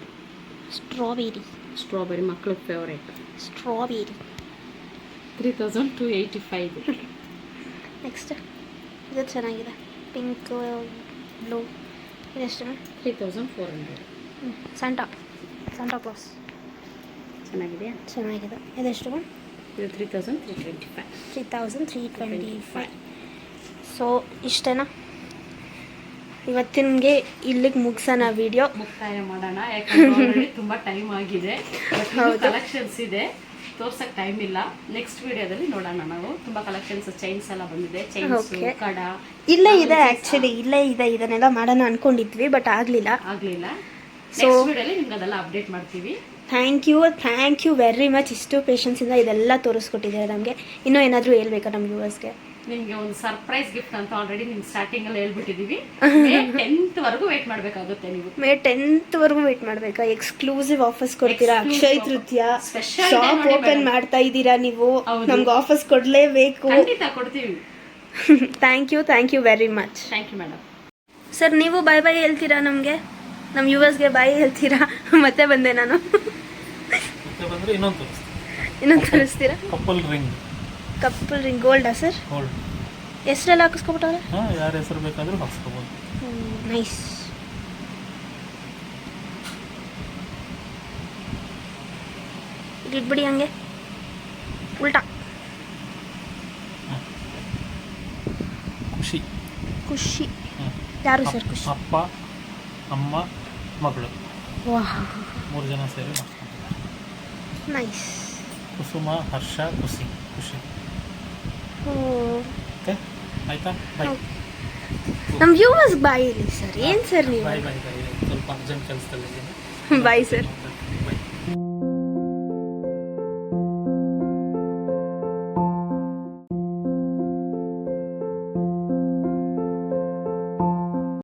ಸ್ಟ್ರಾಬೆರಿ ಮಕ್ಕಳಿಗೆ ಫೇವ್ರೇಟ್. ಸ್ಟ್ರಾಬೆರಿ 3,285. ನೆಕ್ಸ್ಟ್ ಇದು ಚೆನ್ನಾಗಿದೆ, ಪಿಂಕ್ ಬ್ಲೂ. ಇದೆಷ್ಟು? 3,400. ಸಾಂಟಾ ಕ್ಲಾಸ್ ಚೆನ್ನಾಗಿದೆ. ಇದೆಷ್ಟು? ಇದು 3,325. 3,325. ಸೊ ಇಷ್ಟೇನಾ ಇವತ್ತಿನಗೆ? ಇಲ್ಲಿಗೆ ಮುಗಿಸೋಣ ವಿಡಿಯೋ. ಮುಕ್ತಾಯ ಮಾಡೋಣ, ಯಾಕಂದ್ರೆ ತುಂಬ ಟೈಮ್ ಆಗಿದೆ. ಕಲೆಕ್ಷನ್ಸ್ ಇದೆ, ತೋರ್ಸಕ್ಕೆ ಟೈಮ್ ಇಲ್ಲ. ನೆಕ್ಸ್ಟ್ ವಿಡಿಯೋದಲ್ಲಿ ನೋಡೋಣ ನಾವು. ತುಂಬ ಕಲೆಕ್ಷನ್ಸ್, ಚೈನ್ಸ್ ಎಲ್ಲ ಬಂದಿದೆ. ಚೈನ್ಸ್, ಕಡ ಇಲ್ಲೇ ಇದೆ. ಆ್ಯಕ್ಚುಲಿ ಇಲ್ಲೇ ಇದೆ. ಇದನ್ನೆಲ್ಲ ಮಾಡೋಣ ಅನ್ಕೊಂಡಿದ್ವಿ, ಬಟ್ ಆಗಲಿಲ್ಲ. ನೆಕ್ಸ್ಟ್ ವಿಡಿಯೋಲಿ ನಿಮ್ಗೆ ಅದೆಲ್ಲ ಅಪ್ಡೇಟ್ ಮಾಡ್ತೀವಿ. Thank you very much. ಇಷ್ಟು ಪೇಷನ್ಸಿಂದ ಇದೆಲ್ಲ ತೋರಿಸ್ಕೊಟ್ಟಿದ್ದಾರೆ ನಮಗೆ. ಇನ್ನೂ ಏನಾದರೂ ಹೇಳ್ಬೇಕಾ ನಮ್ಮ ವ್ಯೂವರ್ಸ್ಗೆ? ನಿಮಗೆ ಒಂದು ಸರ್ಪ್ರೈಸ್ ಗಿಫ್ಟ್ ಅಂತ ಆಲ್ರೆಡಿ ನಿಮ್ಗೆ ಸ್ಟಾರ್ಟಿಂಗಲ್ಲಿ ಹೇಳ್ಬಿಟ್ಟಿದ್ದೀವಿ. May 10th ವರೆಗೂ ವೇಟ್ ಮಾಡಬೇಕಾಗುತ್ತೆ ನೀವು. May 10th ವರೆಗೂ ವೇಟ್ ಮಾಡಬೇಕಾ? ಎಕ್ಸ್ಕ್ಲೂಸಿವ್ ಆಫರ್ಸ್ ಕೊಡ್ತೀರಾ? ಅಕ್ಷಯ ತೃತೀಯ ಶಾಪ್ ಓಪನ್ ಮಾಡ್ತಾ ಇದ್ದೀರಾ ನೀವು, ನಮ್ಗೆ ಆಫರ್ಸ್ ಕೊಡಲೇಬೇಕು. ಖಂಡಿತ ಕೊಡ್ತೀವಿ. Thank you very much. Thank you madam. Sir, ನೀವು ಬಾಯ್ ಹೇಳ್ತೀರಾ ನಮಗೆ? ನಮ್ಮ ವ್ಯೂವರ್ಸ್ಗೆ ಬಾಯ್ ಹೇಳ್ತೀರಾ? ಮತ್ತೆ ಬಂದೆ ನಾನು. ಇನ್ನೊಂದು ತೋರಿಸ್ತೀರಾ? ಕಪ್ಪಲ್ ರಿಂಗ್ ಗೋಲ್ಡಾ ಸರ್? ಗೋಲ್ಡ್. ಹೆಸರೆಲ್ಲ ಹಾಕಿಸ್ಕೊಬಿಟ್ಟವ್ರೆ? ಯಾರ ಹೆಸರು ಬೇಕಾದರೂ ಹಾಕ್ಸ್ಕೊಬೋದು. ನೈಸ್. ಇಟ್ಬಿಡಿ ಹಂಗೆ ಉಲ್ಟಾ. ಖುಷಿ ಯಾರು ಸರ್? ಖುಷಿ ಅಪ್ಪ, ಅಮ್ಮ, ಮಗಳು, ವಾಹ್, 3 ಜನ ಸೇರಿ ಮಾಡ್ಕೊಂಡಿದ್ದಾರೆ. ನೈಸ್. ಕುಸುಮ, ಹರ್ಷ, ಖುಷಿ. ಓಕೆ, ಆಯ್ತಾ? ಬಾಯ್. ನಮ್ಮ ವ್ಯೂವರ್ಸ್ ಬಾಯ್ ಇಲ್ಲಿ ಸರ್. ಏನು ಸರ್ ನೀವು? ಬಾಯ್. ಸ್ವಲ್ಪ ಅರ್ಜೆಂಟ್ ಕೆಲಸದಲ್ಲಿದ್ದೀನಿ. Bye sir.